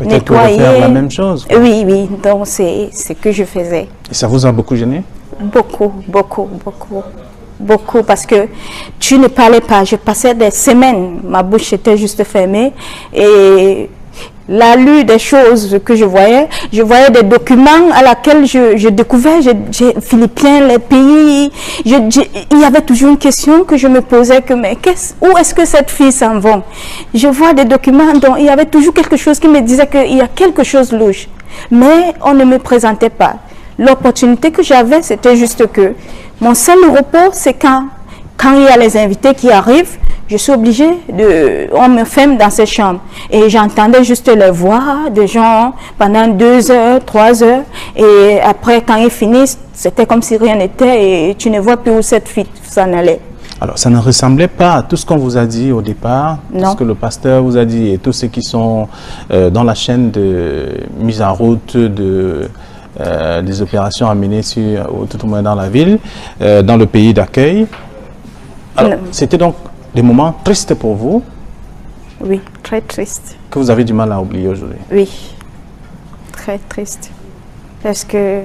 nettoyer. Pour faire la même chose. Oui, oui. Donc, c'est ce que je faisais. Et ça vous a beaucoup gêné? Beaucoup, beaucoup, beaucoup. Beaucoup, parce que tu ne parlais pas. Je passais des semaines, ma bouche était juste fermée et la lu des choses que je voyais des documents à laquelle je découvrais, Philippins, les pays, il y avait toujours une question que je me posais, que mais où est-ce que cette fille s'en va? Je vois des documents dont il y avait toujours quelque chose qui me disait qu'il y a quelque chose louche, mais on ne me présentait pas. L'opportunité que j'avais, c'était juste que mon seul repos, c'est quand il y a les invités qui arrivent, je suis obligée on me ferme dans ces chambres. Et j'entendais juste les voix des gens pendant 2 heures, 3 heures. Et après, quand ils finissent, c'était comme si rien n'était et tu ne vois plus où cette fille s'en allait. Alors, ça ne ressemblait pas à tout ce qu'on vous a dit au départ, non. Tout ce que le pasteur vous a dit et tous ceux qui sont dans la chaîne de mise en route des opérations à mener tout au moins dans la ville, dans le pays d'accueil. Alors, c'était donc des moments tristes pour vous? Oui, très triste. Que vous avez du mal à oublier aujourd'hui? Oui, très triste. Parce que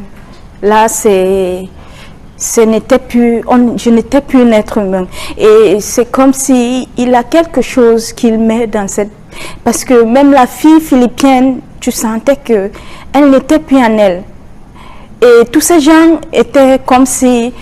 là, je n'étais plus un être humain. Et c'est comme si il a quelque chose qu'il met dans cette... Parce que même la fille philippienne, tu sentais qu'elle n'était plus en elle. Et tous ces gens étaient comme si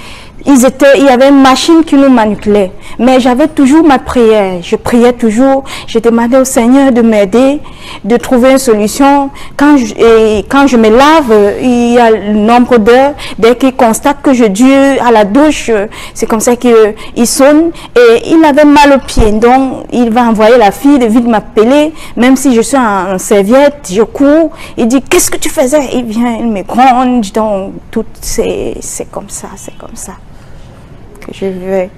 il y avait une machine qui nous manipulait. Mais j'avais toujours ma prière. Je priais toujours. Je demandais au Seigneur de m'aider, de trouver une solution. Quand je me lave, il y a le nombre d'heures. Dès qu'il constate que je dure à la douche, c'est comme ça qu'il sonne. Et il avait mal au pied. Donc, il va envoyer la fille de vite m'appeler. Même si je suis en serviette, je cours. Il dit, qu'est-ce que tu faisais? Il vient, il me gronde. Donc, tout, c'est comme ça que je vivais.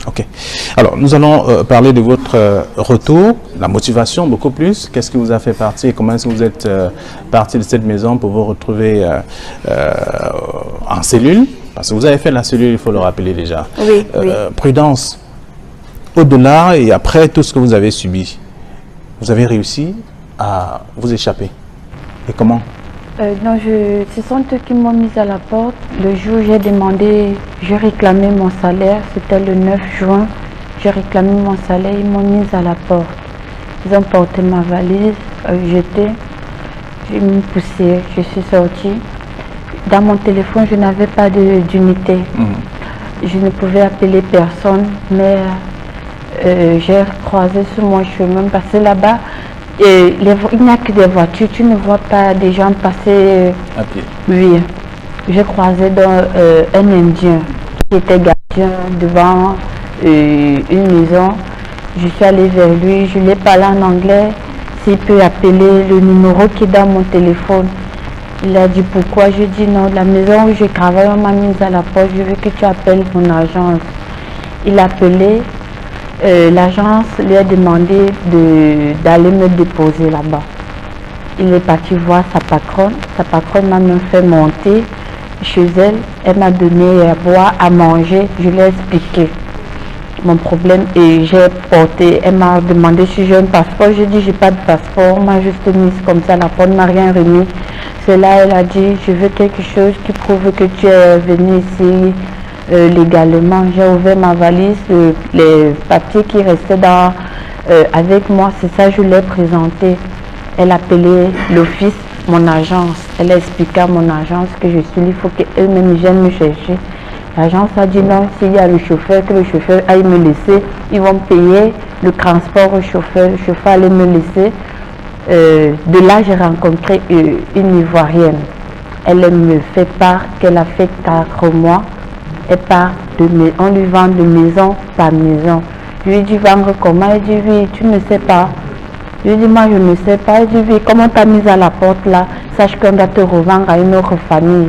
Ok. Alors, nous allons parler de votre retour, la motivation beaucoup plus. Qu'est-ce qui vous a fait partir? Comment est-ce que vous êtes parti de cette maison pour vous retrouver en cellule? Parce que vous avez fait la cellule, il faut le rappeler déjà. Oui, oui. Prudence, au-delà et après tout ce que vous avez subi, vous avez réussi à vous échapper. Et comment? Non, ce sont eux qui m'ont mise à la porte. Le jour où j'ai demandé, j'ai réclamé mon salaire, c'était le 9 juin. J'ai réclamé mon salaire, ils m'ont mise à la porte. Ils ont porté ma valise, j'ai mis poussé, je suis sortie. Dans mon téléphone, je n'avais pas d'unité. Je ne pouvais appeler personne, mais j'ai croisé sur mon chemin, passé là-bas. Il n'y a que des voitures, tu ne vois pas des gens passer à pied. Oui, j'ai croisé un Indien qui était gardien devant une maison. Je suis allée vers lui, je lui ai parlé en anglais, s'il peut appeler le numéro qui est dans mon téléphone. Il a dit pourquoi, je dis non, la maison où je travaille, on m'a mise à la porte, je veux que tu appelles mon agence. Il a appelé. L'agence lui a demandé d'aller me déposer là-bas. Il est parti voir sa patronne m'a même fait monter chez elle, elle m'a donné à boire, à manger, je lui ai expliqué mon problème et j'ai porté, elle m'a demandé si j'ai un passeport, j'ai dit j'ai pas de passeport, on m'a juste mis comme ça, la porte ne m'a rien remis. C'est là elle a dit je veux quelque chose qui prouve que tu es venu ici légalement. J'ai ouvert ma valise, les papiers qui restaient avec moi, c'est ça je l'ai présenté. Elle a appelé l'office, mon agence, elle a expliqué à mon agence que je suis là, il faut qu'elle-même vienne me chercher. L'agence a dit non, s'il y a le chauffeur, que le chauffeur aille me laisser, ils vont payer le transport au chauffeur, le chauffeur allait me laisser. De là j'ai rencontré une Ivoirienne, elle me fait part qu'elle a fait 4 mois. Elle part on lui vend de maison par maison. Je lui ai dit vendre comment? Elle dit oui, tu ne sais pas. Je lui ai dit moi je ne sais pas. Elle dit oui, comment t'as mise à la porte là? Sache qu'on doit te revendre à une autre famille.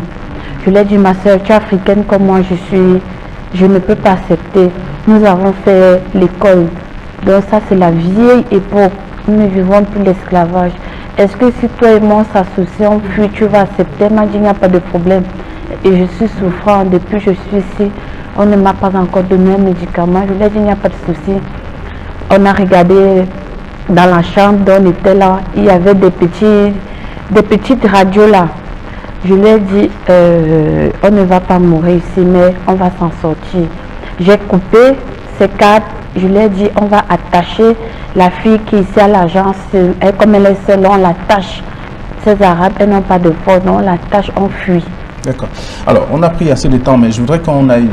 Je lui ai dit ma soeur, tu es africaine comme moi je suis, je ne peux pas accepter. Nous avons fait l'école. Donc ça c'est la vieille époque. Nous ne vivons plus l'esclavage. Est-ce que si toi et moi on s'associe, on fuit, tu vas accepter? Elle m'a dit il n'y a pas de problème. Et je suis souffrant depuis que je suis ici. On ne m'a pas encore donné un médicament. Je lui ai dit il n'y a pas de souci. On a regardé dans la chambre dont on était là. Il y avait des petites radios là. Je lui ai dit on ne va pas mourir ici, mais on va s'en sortir. J'ai coupé ces câbles. Je lui ai dit on va attacher la fille qui est ici à l'agence. Comme elle est seule, on l'attache. Ces Arabes, elles n'ont pas de force, on l'attache, on fuit. D'accord. Alors, on a pris assez de temps, mais je voudrais qu'on aille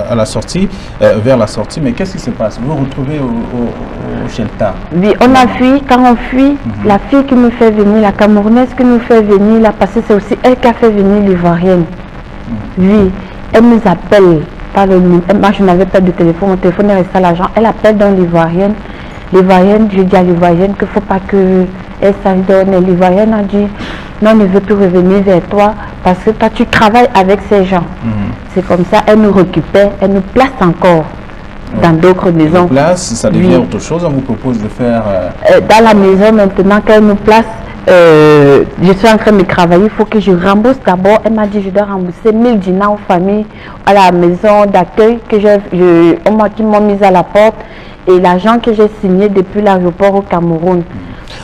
à la sortie, vers la sortie. Mais qu'est-ce qui se passe? Vous vous retrouvez au shelter? Oui, on a fui. Quand on fuit, la fille qui nous fait venir, la Camerounaise qui nous fait venir, là, parce que c'est aussi elle qui a fait venir l'Ivoirienne. Oui, elle nous appelle. Moi, je n'avais pas de téléphone, mon téléphone est resté à l'agent. Elle appelle dans l'Ivoirienne. L'Ivoirienne, je dis à l'Ivoirienne qu'il ne faut pas qu'elle s'aille donner. L'Ivoirienne a dit non, on ne veut plus revenir vers toi parce que toi tu travailles avec ces gens. C'est comme ça, elle nous récupère, elle nous place encore dans d'autres maisons. Place, ça devient autre chose, on vous propose de faire... Dans la maison maintenant qu'elle nous place, je suis en train de travailler, il faut que je rembourse d'abord. Elle m'a dit je dois rembourser 1000 dinars aux familles, à la maison d'accueil qui m'ont mise à la porte et l'argent que j'ai signé depuis l'aéroport au Cameroun.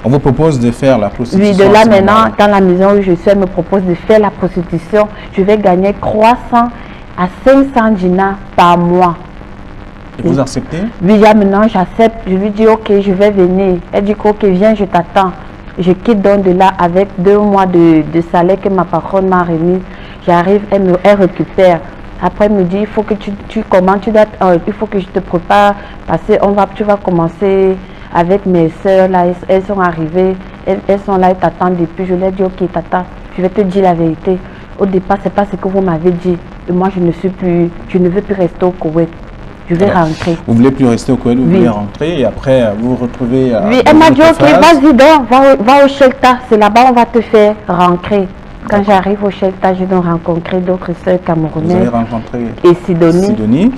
On vous propose de faire la prostitution? Oui, de là maintenant, dans la maison où je suis, elle me propose de faire la prostitution. Je vais gagner 300 à 500 dinars par mois. Et vous acceptez? Oui, maintenant j'accepte. Je lui dis ok, je vais venir. Elle dit ok, viens, je t'attends. Je quitte donc de là avec 2 mois de salaire que ma patronne m'a remis. J'arrive, elle récupère. Après, elle me dit il faut que tu commences, il faut que je te prépare parce que tu vas commencer avec mes soeurs là, elles sont arrivées, elles sont là, elles t'attendent depuis. Je leur ai dit ok, t'attends, je vais te dire la vérité. Au départ, c'est pas ce que vous m'avez dit. Et moi, je ne veux plus rester au Koweït. Je vais rentrer. Vous voulez plus rester au Koweït, vous voulez rentrer et après vous vous retrouvez... Oui, elle m'a dit ok, vas-y donc, va au shelter, c'est là-bas on va te faire rentrer. Quand j'arrive au Shelta, je dois rencontrer d'autres sœurs camerounaises. Vous avez rencontré et Sidonie. Sidonie.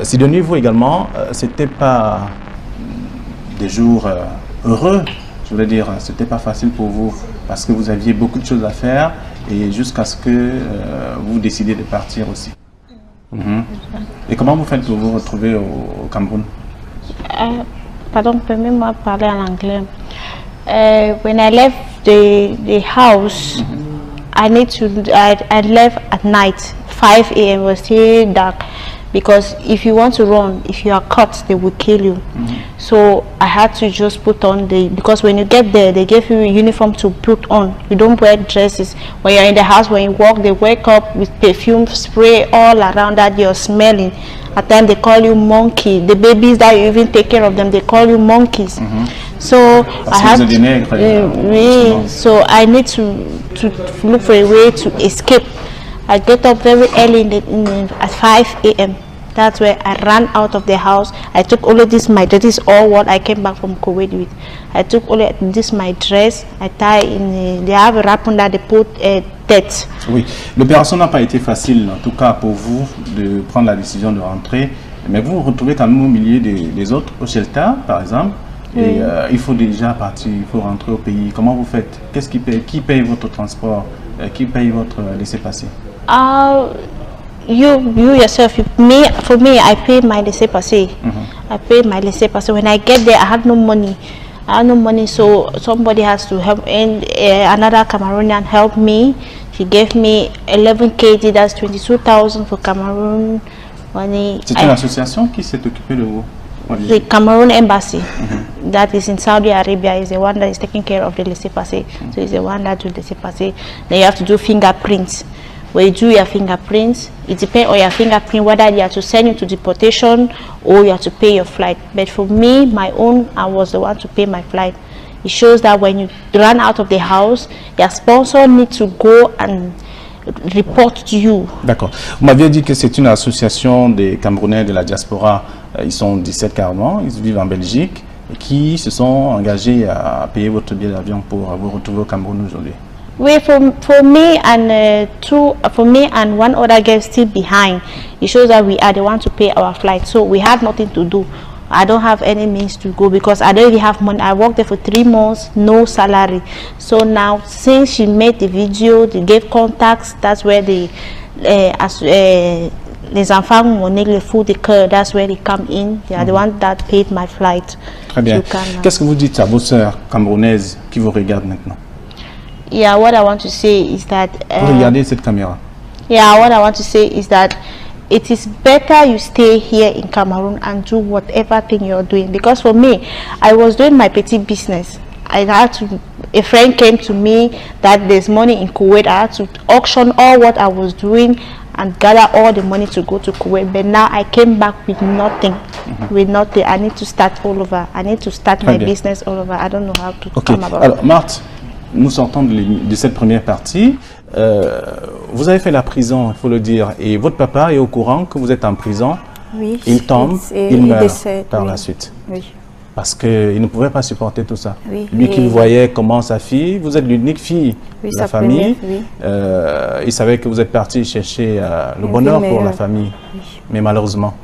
Sidonie, vous également, c'était pas des jours heureux, je voulais dire, c'était pas facile pour vous parce que vous aviez beaucoup de choses à faire et jusqu'à ce que vous décidez de partir aussi. Et comment vous faites pour vous retrouver au Cameroun? Pardon, permets-moi de parler en anglais. When I left the house, I left at night, 5 a.m. was still dark. Because if you want to run, if you are caught, they will kill you. So I had to just put on because when you get there, they give you a uniform to put on. You don't wear dresses. When you're in the house, when you walk, they wake up with perfume spray all around that you're smelling. At times they call you monkey. The babies that you even take care of them, they call you monkeys. So I had so I need to look for a way to escape. I get up very early at 5 a.m. That's where I ran out of the house. I took all of this, this is all what I came back from Kuwait with. I took all of this, my dress, I tie in, they have a wrapper that they put tête. Oui, l'opération n'a pas été facile, en tout cas pour vous, de prendre la décision de rentrer. Mais vous vous retrouvez quand même au milieu des autres, au Shelta, par exemple. Et il faut déjà partir, il faut rentrer au pays. Comment vous faites? Qu'est-ce qui paye votre transport? Qui paye votre laissez-passer? You yourself, for me, I pay my laissez-passer. I pay my laissez-passer. When I get there, I had no money. So somebody has to help. And another Cameroonian helped me. She gave me 11 kg, that's 22,000 for Cameroon money. C'est une association qui s'est occupée de vous? The Cameroon Embassy, that is in Saudi Arabia, is the one that is taking care of the laissez-passer. So it's the one that do the laissez-passer. Then you have to do fingerprints. When you do your fingerprints, it depends on your fingerprint whether they have to send you to deportation or you have to pay your flight. But for me, my own, I was the one to pay my flight. It shows that when you run out of the house, your sponsor needs to go and report to you. D'accord. Vous m'aviez dit que c'est une association des Camerounais de la diaspora. Ils sont 17 carrément, ils vivent en Belgique et qui se sont engagés à payer votre billet d'avion pour vous retrouver au Cameroun aujourd'hui. Oui, for me and one other girl still behind, it shows that we are the one to pay our flight. So we had nothing to do. I don't have any means to go because I don't even have money. I worked there for 3 months, no salary. So now, since she made the video, they gave contacts. That's where les enfants monnaie le food the care. That's where they come in. They are the one that paid my flight. Très bien. Qu'est-ce que vous dites à vos sœurs camerounaises qui vous regardent maintenant? Yeah, what I want to say is that. Regardez cette caméra. Yeah, what I want to say is that it is better you stay here in Cameroon and do whatever thing you're doing. Because for me, I was doing my petty business. A friend came to me that there's money in Kuwait. I had to auction all what I was doing and gather all the money to go to Kuwait. But now I came back with nothing. With nothing. I need to start all over. I need to start my business all over. I don't know how to come about. Alors, Marthe, nous sortons de cette première partie. Vous avez fait la prison, il faut le dire, et votre papa est au courant que vous êtes en prison. Oui. Il tombe, il meurt décède, par la suite. Oui. Parce qu'il ne pouvait pas supporter tout ça. Oui. Lui qui voyait comment sa fille, vous êtes l'unique fille de la famille, il savait que vous êtes parti chercher le bonheur pour la famille. Oui. Mais malheureusement,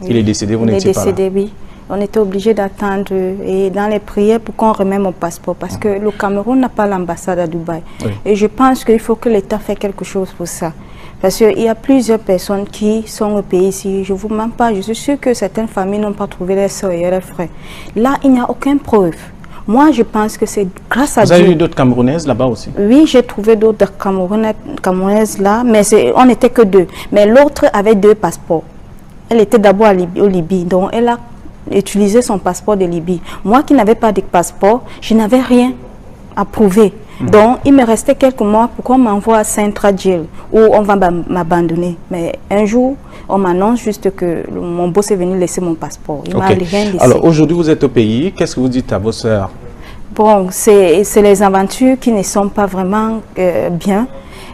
il est décédé, vous n'étiez pas là. Il est décédé, oui. On était obligé d'attendre et dans les prières pour qu'on remette mon passeport parce que le Cameroun n'a pas l'ambassade à Dubaï. Oui. Et je pense qu'il faut que l'État fasse quelque chose pour ça. Parce qu'il y a plusieurs personnes qui sont au pays ici. Je ne vous mens pas, je suis sûre que certaines familles n'ont pas trouvé leurs soeurs et leurs frères. Là, il n'y a aucune preuve. Moi, je pense que c'est grâce à Dieu. Vous avez eu d'autres Camerounaises là-bas aussi? Oui, j'ai trouvé d'autres Camerounaises là, mais on n'était que 2. Mais l'autre avait 2 passeports. Elle était d'abord au Libye, donc elle a utilisé son passeport de Libye. Moi qui n'avais pas de passeport, je n'avais rien à prouver. Donc, il me restait quelques mois pour qu'on m'envoie à Saint-Tradjil où on va m'abandonner. Mais un jour, on m'annonce juste que mon boss est venu laisser mon passeport. Il m'a rien laissé. Alors, aujourd'hui, vous êtes au pays. Qu'est-ce que vous dites à vos sœurs? Bon, c'est les aventures qui ne sont pas vraiment bien.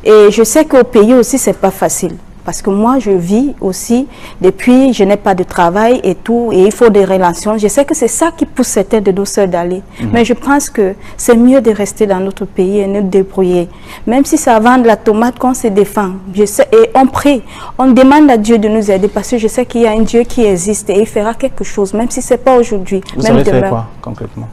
Et je sais qu'au pays aussi, c'est pas facile. Parce que moi, je vis aussi, depuis, je n'ai pas de travail et tout, et il faut des relations. Je sais que c'est ça qui pousse certains de nos sœurs d'aller. Mais je pense que c'est mieux de rester dans notre pays et nous débrouiller. Même si ça vend de la tomate, qu'on se défend. Je sais, et on prie, on demande à Dieu de nous aider, parce que je sais qu'il y a un Dieu qui existe et il fera quelque chose, même si ce n'est pas aujourd'hui. Vous avez fait quoi, concrètement?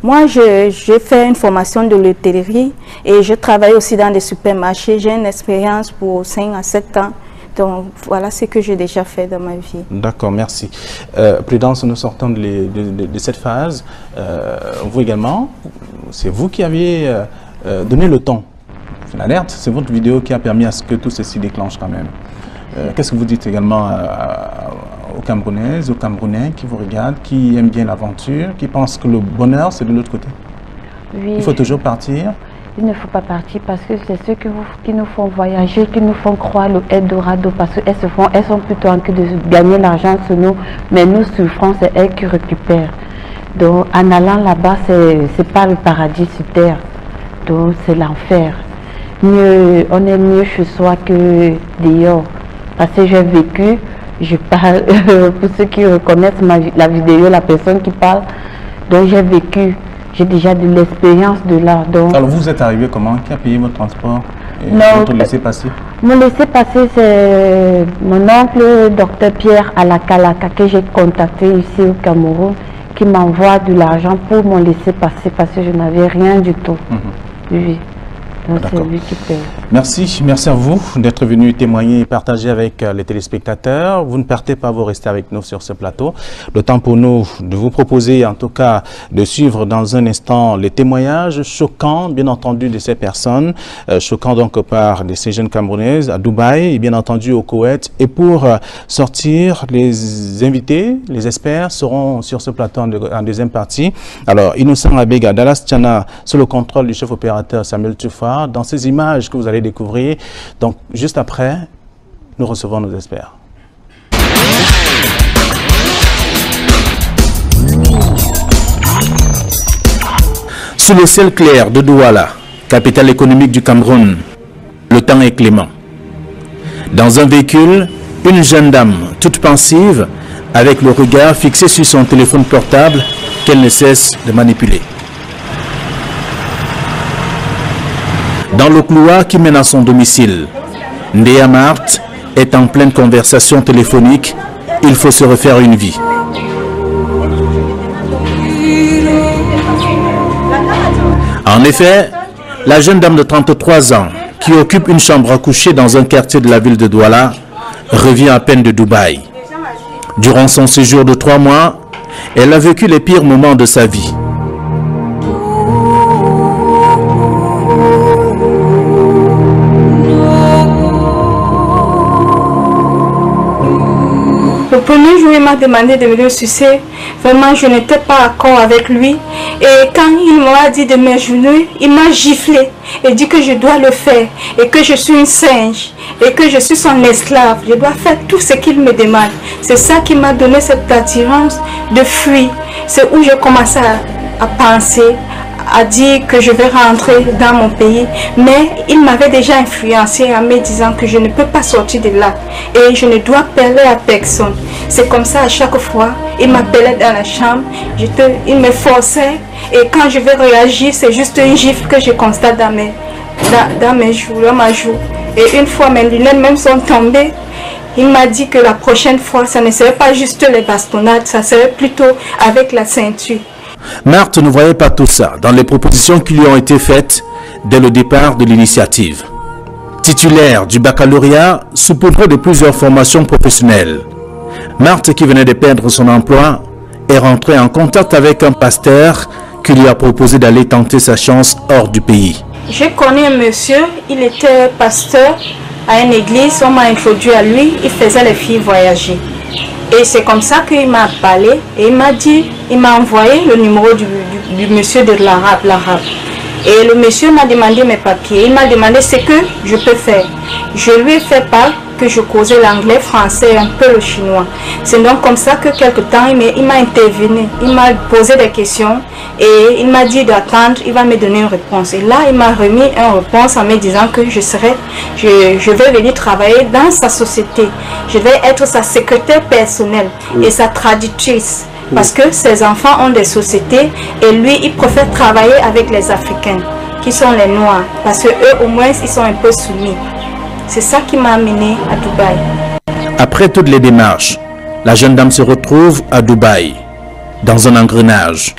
Moi, j'ai fait une formation de l'hôtellerie et je travaille aussi dans des supermarchés. J'ai une expérience pour 5 à 7 ans. Donc, voilà ce que j'ai déjà fait dans ma vie. D'accord, merci. Prudence, nous sortons de cette phase. Vous également, c'est vous qui aviez donné le ton. L'alerte, c'est votre vidéo qui a permis à ce que tout ceci déclenche quand même. Qu'est-ce que vous dites également aux Camerounaises, aux Camerounais qui vous regardent, qui aiment bien l'aventure, qui pensent que le bonheur, c'est de l'autre côté? Oui. Il faut toujours partir. Il ne faut pas partir parce que c'est ceux qui nous font voyager, qui nous font croire le Eldorado, parce qu'elles sont plutôt en train de gagner l'argent sur nous, mais nous souffrons, c'est elles qui récupèrent. Donc en allant là-bas, c'est pas le paradis sur terre, donc c'est l'enfer. On est mieux chez soi que dehors, parce que j'ai vécu, je parle, pour ceux qui reconnaissent la vidéo, la personne qui parle, donc j'ai vécu. J'ai déjà de l'expérience de là. Donc... Alors vous êtes arrivé comment? Qui a payé votre transport et votre laissez-passer? Mon laissez-passer, c'est mon oncle, docteur Pierre Alakalaka, que j'ai contacté ici au Cameroun, qui m'envoie de l'argent pour mon laissez-passer parce que je n'avais rien du tout. Oui. Donc c'est lui qui paye. Merci à vous d'être venu témoigner et partager avec les téléspectateurs. Vous ne partez pas, vous restez avec nous sur ce plateau. Le temps pour nous de vous proposer en tout cas de suivre dans un instant les témoignages choquants, bien entendu, de ces personnes, choquants donc par ces jeunes Camerounaises à Dubaï et bien entendu au Koweït. Et pour sortir, les invités, les experts seront sur ce plateau en deuxième partie. Alors, Innocent Abega, Dallas Tchana, sous le contrôle du chef opérateur Samuel Tufa, dans ces images que vous allez découvrir. Donc, juste après, nous recevons nos experts. Sous le ciel clair de Douala, capitale économique du Cameroun, le temps est clément. Dans un véhicule, une jeune dame, toute pensive, avec le regard fixé sur son téléphone portable qu'elle ne cesse de manipuler. Dans le couloir qui mène à son domicile, Ndéa Marthe est en pleine conversation téléphonique. Il faut se refaire une vie. En effet, la jeune dame de 33 ans, qui occupe une chambre à coucher dans un quartier de la ville de Douala, revient à peine de Dubaï. Durant son séjour de 3 mois, elle a vécu les pires moments de sa vie. Le premier jour, il m'a demandé de me le sucer. Vraiment, je n'étais pas d'accord avec lui. Et quand il m'a dit de m'agenouiller, il m'a giflé et dit que je dois le faire et que je suis une singe et que je suis son esclave. Je dois faire tout ce qu'il me demande. C'est ça qui m'a donné cette attirance de fuir. C'est où j'ai commencé à penser, à dire que je vais rentrer dans mon pays, mais il m'avait déjà influencé en me disant que je ne peux pas sortir de là et je ne dois parler à personne. C'est comme ça à chaque fois, il m'appelait dans la chambre, il me forçait et quand je vais réagir, c'est juste une gifle que je constate dans mes joues, dans ma joue. Et une fois mes lunettes même sont tombées, il m'a dit que la prochaine fois, ça ne serait pas juste les bastonnades, ça serait plutôt avec la ceinture. Marthe ne voyait pas tout ça dans les propositions qui lui ont été faites dès le départ de l'initiative. Titulaire du baccalauréat, saupoudrée de plusieurs formations professionnelles, Marthe, qui venait de perdre son emploi, est rentrée en contact avec un pasteur qui lui a proposé d'aller tenter sa chance hors du pays. Je connais un monsieur, il était pasteur à une église, on m'a introduit à lui, il faisait les filles voyager. Et c'est comme ça qu'il m'a parlé et il m'a envoyé le numéro du monsieur de l'arabe. Et le monsieur m'a demandé mes papiers, il m'a demandé ce que je peux faire. Je lui ai fait part que je causais l'anglais, français et un peu le chinois. C'est donc comme ça que quelque temps, il m'a intervenu. Il m'a posé des questions et il m'a dit d'attendre, il va me donner une réponse. Et là, il m'a remis une réponse en me disant que je vais venir travailler dans sa société. Je vais être sa secrétaire personnelle et sa traductrice. Parce que ses enfants ont des sociétés et lui, il préfère travailler avec les Africains, qui sont les Noirs. Parce que eux, au moins, ils sont un peu soumis. C'est ça qui m'a amené à Dubaï. Après toutes les démarches, la jeune dame se retrouve à Dubaï, dans un engrenage.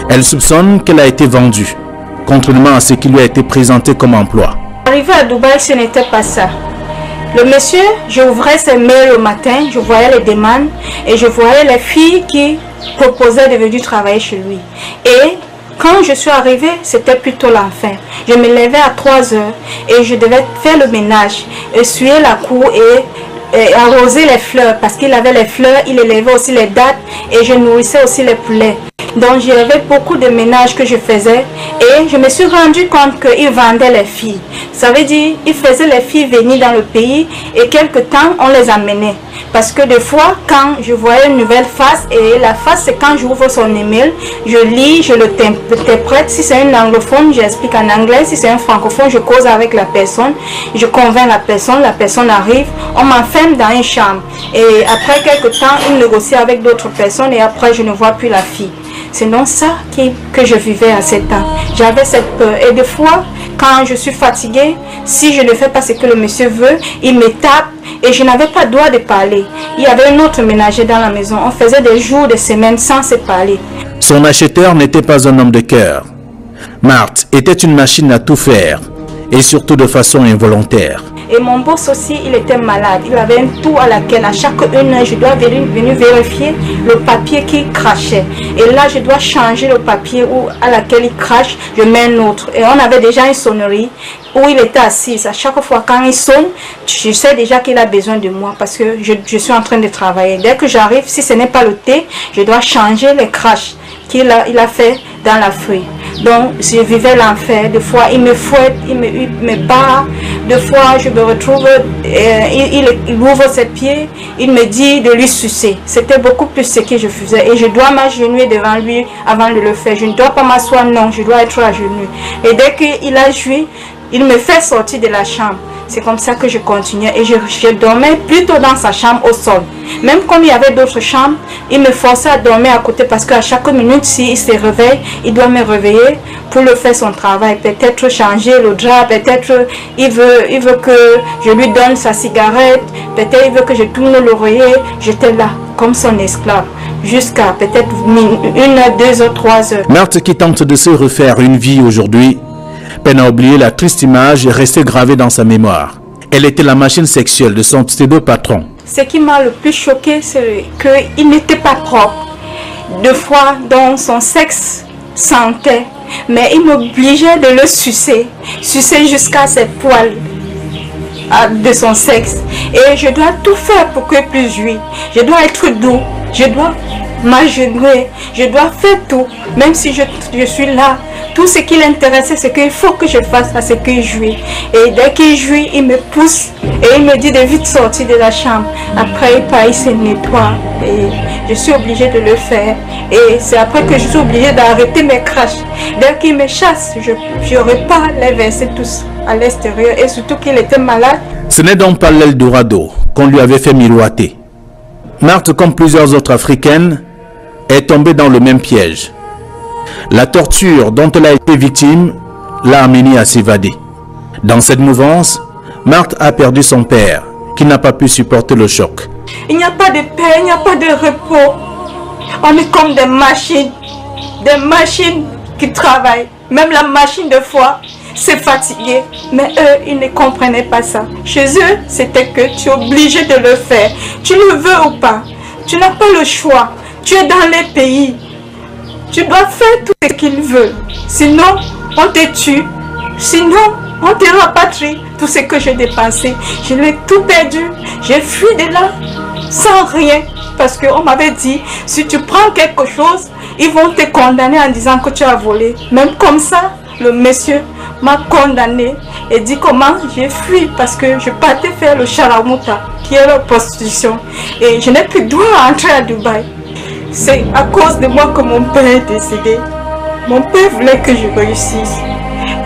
Elle soupçonne qu'elle a été vendue, contrairement à ce qui lui a été présenté comme emploi. Arrivé à Dubaï, ce n'était pas ça. Le monsieur, j'ouvrais ses mails le matin, je voyais les demandes et je voyais les filles qui proposaient de venir travailler chez lui. Et quand je suis arrivée, c'était plutôt l'enfer. Je me levais à 3 heures et je devais faire le ménage, essuyer la cour et arroser les fleurs parce qu'il avait les fleurs, il élevait aussi les dattes et je nourrissais aussi les poulets. Donc j'avais beaucoup de ménage que je faisais et je me suis rendu compte qu'il vendait les filles. Ça veut dire qu'il faisait les filles venir dans le pays et quelque temps on les amenait. Parce que des fois quand je voyais une nouvelle face, et la face c'est quand j'ouvre son email, je lis, je le interprète. Si c'est un anglophone, j'explique en anglais. Si c'est un francophone, je cause avec la personne, je convainc la personne arrive, on m'enferme dans une chambre. Et après quelque temps, il négocie avec d'autres personnes et après je ne vois plus la fille. C'est donc ça que je vivais à 7 ans. J'avais cette peur. Et des fois, quand je suis fatiguée, si je ne fais pas ce que le monsieur veut, il me tape et je n'avais pas le droit de parler. Il y avait un autre ménager dans la maison. On faisait des jours, des semaines sans se parler. Son acheteur n'était pas un homme de cœur. Marthe était une machine à tout faire et surtout de façon involontaire. Et mon boss aussi, il était malade. Il avait un toux à laquelle à chaque 1 heure, je dois venir vérifier le papier qui crachait. Et là, je dois changer le papier à laquelle il crache, je mets un autre. Et on avait déjà une sonnerie où il était assis. À chaque fois quand il sonne, je sais déjà qu'il a besoin de moi parce que je suis en train de travailler. Dès que j'arrive, si ce n'est pas le thé, je dois changer les crashs qu'il a fait dans la feuille. Donc, je vivais l'enfer. Des fois, il me fouette, il me bat. Des fois, je me retrouve, il ouvre ses pieds, il me dit de lui sucer. C'était beaucoup plus ce que je faisais. Et je dois m'agenouiller devant lui avant de le faire. Je ne dois pas m'asseoir, non, je dois être à genoux. Et dès qu'il a joué, il me fait sortir de la chambre. C'est comme ça que je continuais et je dormais plutôt dans sa chambre au sol. Même comme il y avait d'autres chambres, il me forçait à dormir à côté parce qu'à chaque minute, s'il se réveille, il doit me réveiller pour le faire son travail. Peut-être changer le drap, peut-être il veut que je lui donne sa cigarette, peut-être il veut que je tourne l'oreiller. J'étais là comme son esclave jusqu'à peut-être 1 heure, 2 heures, 3 heures. Marthe qui tente de se refaire une vie aujourd'hui peine à oublier la triste image restée gravée dans sa mémoire. Elle était la machine sexuelle de son pseudo-patron. Ce qui m'a le plus choqué, c'est qu'il n'était pas propre. Deux fois, dont son sexe sentait, mais il m'obligeait de le sucer jusqu'à ses poils de son sexe. Et je dois tout faire pour qu'il puisse jouir. Je dois être doux, je dois m'agenouiller, je dois faire tout, même si je suis là. Tout ce qui l'intéressait, c'est qu'il faut que je fasse à ce qu'il jouit. Et dès qu'il jouit, il me pousse et il me dit de vite sortir de la chambre. Après, il se nettoie et je suis obligée de le faire. Et c'est après que je suis obligée d'arrêter mes crashs. Dès qu'il me chasse, je repars les verser tous à l'extérieur et surtout qu'il était malade. Ce n'est donc pas l'Eldorado qu'on lui avait fait miroiter. Marthe, comme plusieurs autres Africaines, est tombée dans le même piège. La torture dont elle a été victime l'a amenée à s'évader. Dans cette mouvance, Marthe a perdu son père, qui n'a pas pu supporter le choc. Il n'y a pas de paix, il n'y a pas de repos. On est comme des machines qui travaillent. Même la machine de foi s'est fatiguée. Mais eux, ils ne comprenaient pas ça. Chez eux, c'était que tu es obligé de le faire. Tu le veux ou pas. Tu n'as pas le choix. Tu es dans les pays. Tu dois faire tout ce qu'ils veulent. Sinon, on te tue. Sinon, on te rapatrie. Tout ce que j'ai dépensé, je l'ai tout perdu. J'ai fui de là sans rien. Parce qu'on m'avait dit, si tu prends quelque chose, ils vont te condamner en disant que tu as volé. Même comme ça, le monsieur m'a condamné et dit comment j'ai fui parce que je partais faire le charamouta, qui est la prostitution. Et je n'ai plus droit à entrer à Dubaï. C'est à cause de moi que mon père est décédé. Mon père voulait que je réussisse.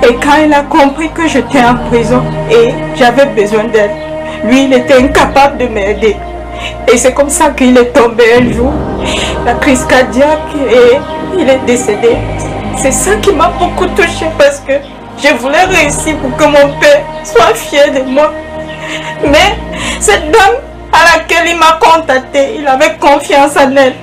Et quand il a compris que j'étais en prison et j'avais besoin d'aide, lui, il était incapable de m'aider. Et c'est comme ça qu'il est tombé un jour, la crise cardiaque, et il est décédé. C'est ça qui m'a beaucoup touchée parce que je voulais réussir pour que mon père soit fier de moi. Mais cette dame à laquelle il m'a contacté, il avait confiance en elle.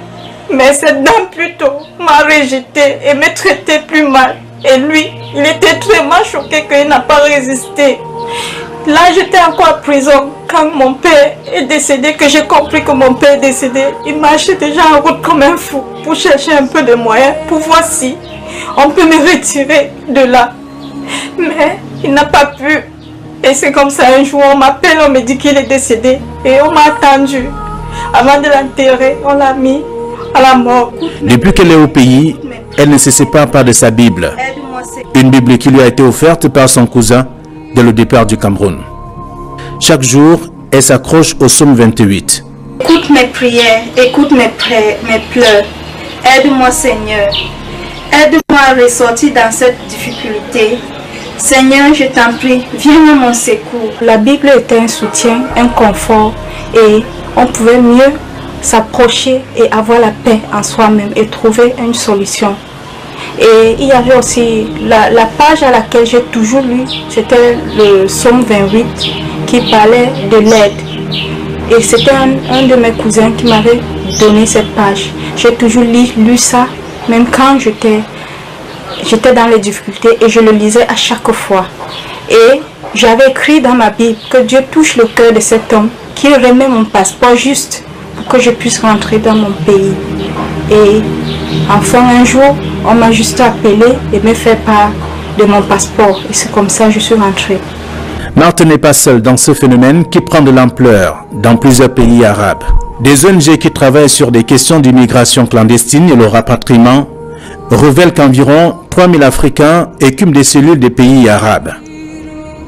Mais cette dame plutôt m'a rejeté et me traitait plus mal. Et lui, il était très choqué qu'il n'a pas résisté. Là, j'étais encore en prison. Quand mon père est décédé, que j'ai compris que mon père est décédé, il marchait déjà en route comme un fou pour chercher un peu de moyens pour voir si on peut me retirer de là. Mais il n'a pas pu. Et c'est comme ça, un jour, on m'appelle, on me dit qu'il est décédé. Et on m'a attendu. Avant de l'enterrer, on l'a mis à la mort. Depuis qu'elle est au pays, elle ne se sépare pas de sa Bible. Une Bible qui lui a été offerte par son cousin dès le départ du Cameroun. Chaque jour, elle s'accroche au psaume 28. Écoute mes prières, écoute mes pleurs. Aide-moi Seigneur. Aide-moi à ressortir dans cette difficulté. Seigneur, je t'en prie, viens à mon secours. La Bible était un soutien, un confort, et on pouvait mieux s'approcher et avoir la paix en soi-même et trouver une solution. Et il y avait aussi la page à laquelle j'ai toujours lu, c'était le psaume 28 qui parlait de l'aide. Et c'était un de mes cousins qui m'avait donné cette page. J'ai toujours lu ça, même quand j'étais dans les difficultés, et je le lisais à chaque fois. Et j'avais écrit dans ma Bible que Dieu touche le cœur de cet homme, qu'il remet mon passeport juste pour que je puisse rentrer dans mon pays. Et enfin un jour, on m'a juste appelé et me fait part de mon passeport. Et c'est comme ça que je suis rentrée. Marthe n'est pas seule dans ce phénomène qui prend de l'ampleur dans plusieurs pays arabes. Des ONG qui travaillent sur des questions d'immigration clandestine et le rapatriement révèlent qu'environ 3000 Africains écument des cellules des pays arabes.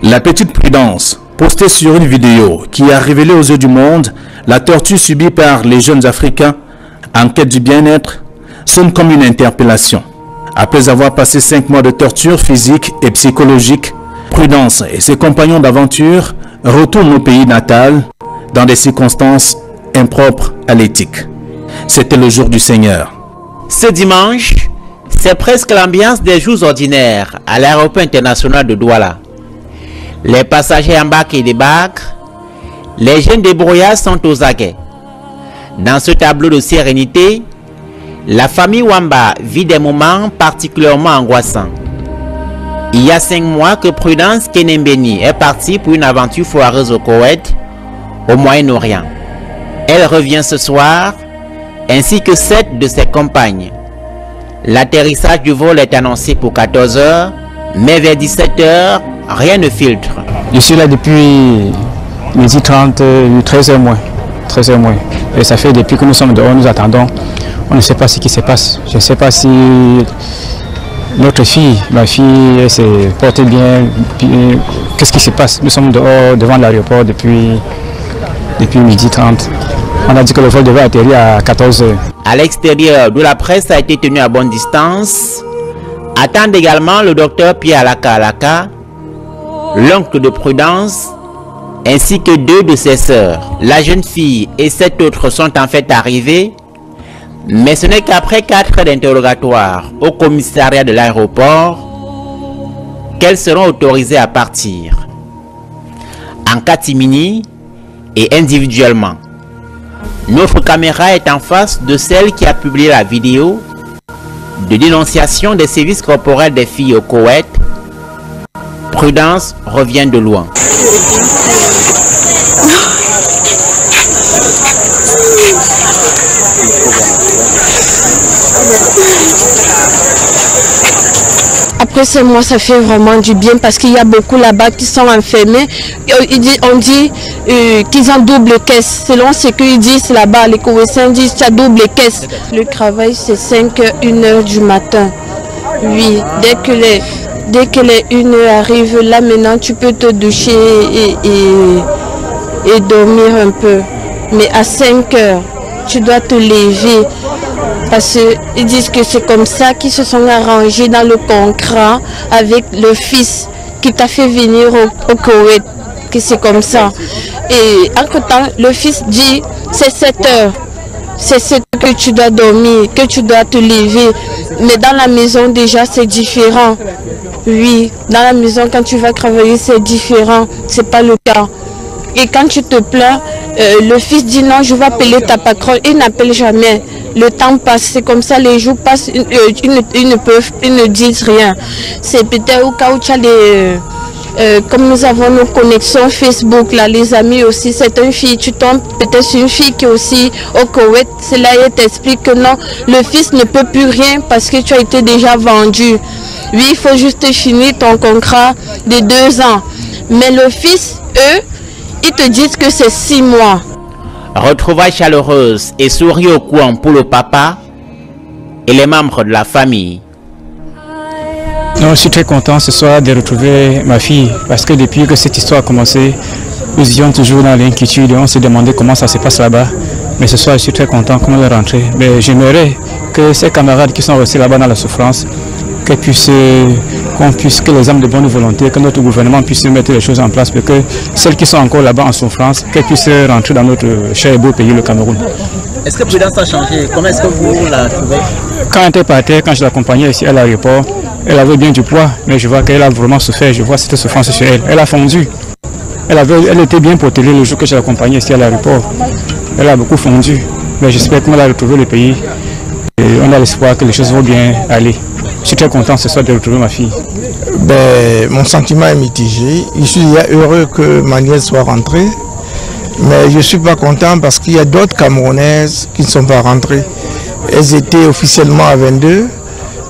La petite Prudence, postée sur une vidéo qui a révélé aux yeux du monde la torture subie par les jeunes Africains en quête du bien-être, sonne comme une interpellation. Après avoir passé 5 mois de torture physique et psychologique, Prudence et ses compagnons d'aventure retournent au pays natal dans des circonstances impropres à l'éthique. C'était le jour du Seigneur. Ce dimanche, c'est presque l'ambiance des jours ordinaires à l'aéroport international de Douala. Les passagers embarquent et débarquent. Les jeunes débrouillards sont aux aguets. Dans ce tableau de sérénité, la famille Wamba vit des moments particulièrement angoissants. Il y a 5 mois que Prudence Kenembeni est partie pour une aventure foireuse au Koweït, au Moyen-Orient. Elle revient ce soir, ainsi que 7 de ses compagnes. L'atterrissage du vol est annoncé pour 14 h, mais vers 17 h, rien ne filtre. Je suis là depuis midi 30, 13 h moins. 13 h moins. Et ça fait depuis que nous sommes dehors, nous attendons. On ne sait pas ce qui se passe. Je ne sais pas si notre fille, ma fille, elle s'est portée bien. Qu'est-ce qui se passe? Nous sommes dehors, devant l'aéroport depuis midi 30. On a dit que le vol devait atterrir à 14 h. À l'extérieur, d'où la presse a été tenue à bonne distance, attendent également le docteur Pierre Alaka, l'oncle de Prudence, ainsi que 2 de ses sœurs. La jeune fille et 7 autres sont en fait arrivés, mais ce n'est qu'après 4 heures d'interrogatoire au commissariat de l'aéroport qu'elles seront autorisées à partir, en catimini et individuellement. Notre caméra est en face de celle qui a publié la vidéo de dénonciation des services corporels des filles au Koweït. Prudence revient de loin. Après ce mois, ça fait vraiment du bien parce qu'il y a beaucoup là-bas qui sont enfermés. On dit qu'ils ont double caisse. Selon ce qu'ils disent là-bas, les Koweïtiens disent qu'il y a double caisse. Le travail, c'est 5 h, 1 h du matin. Oui, dès que dès que les 1 heure arrive, là maintenant tu peux te doucher et dormir un peu. Mais à 5 heures, tu dois te lever. Parce qu'ils disent que c'est comme ça qu'ils se sont arrangés dans le contrat avec le fils qui t'a fait venir au Koweït, que c'est comme ça. Et entre-temps, le fils dit, c'est 7 heures. C'est 7 heures que tu dois dormir, que tu dois te lever. Mais dans la maison, déjà, c'est différent. Oui, dans la maison, quand tu vas travailler, c'est différent. C'est pas le cas. Et quand tu te plains, le fils dit non, je vais appeler ta patronne. Il n'appelle jamais. Le temps passe, c'est comme ça, les jours passent, ils ne disent rien. C'est peut-être au cas où tu as des... comme nous avons nos connexions Facebook, là, les amis aussi, c'est une fille, tu tombes peut-être sur une fille qui est aussi au Koweït, c'est là elle t'explique que non, le fils ne peut plus rien parce que tu as été déjà vendu. Oui, il faut juste finir ton contrat de 2 ans. Mais le fils, eux, ils te disent que c'est 6 mois. Retrouvailles chaleureuses et sourire au coin pour le papa et les membres de la famille. Non, je suis très content ce soir de retrouver ma fille parce que depuis que cette histoire a commencé, nous étions toujours dans l'inquiétude et on s'est demandé comment ça se passe là-bas. Mais ce soir, je suis très content qu'on est rentré. Mais j'aimerais que ces camarades qui sont restés là-bas dans la souffrance, que les âmes de bonne volonté, que notre gouvernement puisse mettre les choses en place pour que celles qui sont encore là-bas en souffrance, qu'elles puissent rentrer dans notre cher et beau pays, le Cameroun. Est-ce que Prudence a changé? Comment est-ce que vous la trouvez? Quand elle était par terre, quand je l'accompagnais ici à l'aéroport, elle avait bien du poids, mais je vois qu'elle a vraiment souffert, je vois cette souffrance sur elle. Elle a fondu. Elle était bien protégée le jour que je l'accompagnais ici à l'aéroport. Elle a beaucoup fondu, mais j'espère qu'on va retrouver le pays et on a l'espoir que les choses vont bien aller. Je suis très content ce soir de retrouver ma fille. Mon sentiment est mitigé. Je suis heureux que ma nièce soit rentrée, mais je ne suis pas content parce qu'il y a d'autres Camerounaises qui ne sont pas rentrées. Elles étaient officiellement à 22.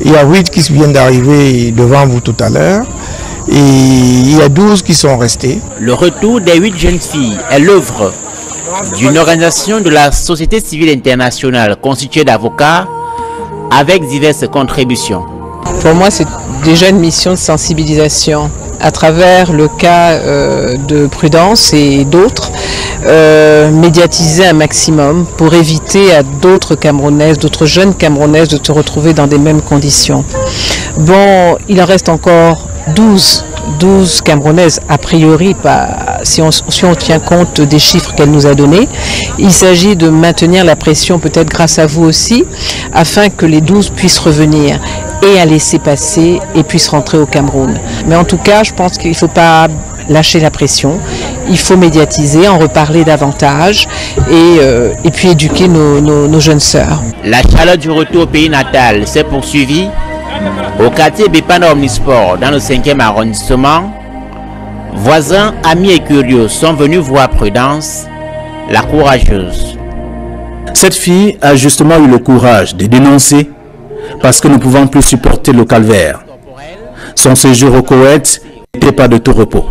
Il y a 8 qui viennent d'arriver devant vous tout à l'heure. Et il y a 12 qui sont restées. Le retour des 8 jeunes filles est l'œuvre d'une organisation de la société civile internationale constituée d'avocats avec diverses contributions. Pour moi, c'est déjà une mission de sensibilisation à travers le cas de Prudence et d'autres, médiatiser un maximum pour éviter à d'autres Camerounaises, d'autres jeunes Camerounaises de se retrouver dans des mêmes conditions. Bon, il en reste encore 12 Camerounaises, a priori, si on tient compte des chiffres qu'elle nous a donnés. Il s'agit de maintenir la pression, peut-être grâce à vous aussi, afin que les 12 puissent revenir et à laisser passer et puissent rentrer au Cameroun. Mais en tout cas, je pense qu'il ne faut pas lâcher la pression, il faut médiatiser, en reparler davantage et puis éduquer nos jeunes sœurs. La chaleur du retour au pays natal s'est poursuivie au quartier Bépana Omnisport dans le 5e arrondissement. Voisins, amis et curieux sont venus voir Prudence, la courageuse. Cette fille a justement eu le courage de dénoncer parce que nous ne pouvons plus supporter le calvaire. Son séjour au Koweït n'était pas de tout repos.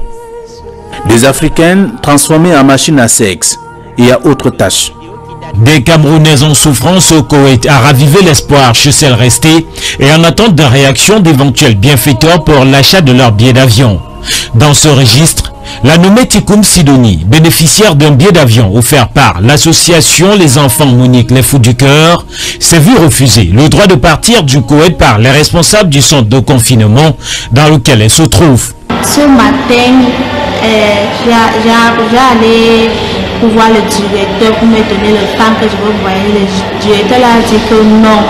Des Africaines transformées en machines à sexe et à autres tâches. Des Camerounaises en souffrance au Koweït a ravivé l'espoir chez celles restées et en attente de réaction d'éventuels bienfaiteurs pour l'achat de leur billet d'avion. Dans ce registre, la nommée Tikoum Sidoni, bénéficiaire d'un billet d'avion offert par l'association Les Enfants Monique Les Fous du Cœur, s'est vu refuser le droit de partir du Koweït par les responsables du centre de confinement dans lequel elle se trouve. Ce matin, j'ai allé pour voir le directeur pour me donner le temps que je veux voyager. Le directeur a dit que non.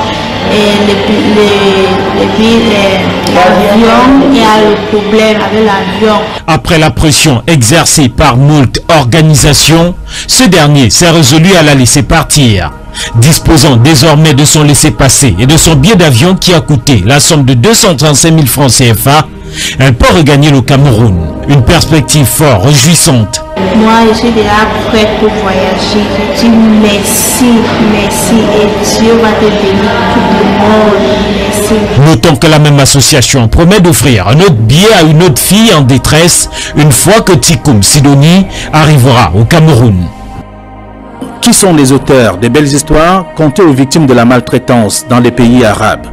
L'avion, il y a le problème avec l'avion. Après la pression exercée par moult organisations, ce dernier s'est résolu à la laisser partir. Disposant désormais de son laissez-passer et de son billet d'avion qui a coûté la somme de 235 000 francs CFA, elle peut regagner le Cameroun. Une perspective fort réjouissante. Moi, je suis déjà prête pour voyager. Je dis merci, merci et Dieu va te bénir tout le monde. Merci. Notons que la même association promet d'offrir un autre billet à une autre fille en détresse une fois que Tikoum Sidoni arrivera au Cameroun. Qui sont les auteurs des belles histoires contées aux victimes de la maltraitance dans les pays arabes?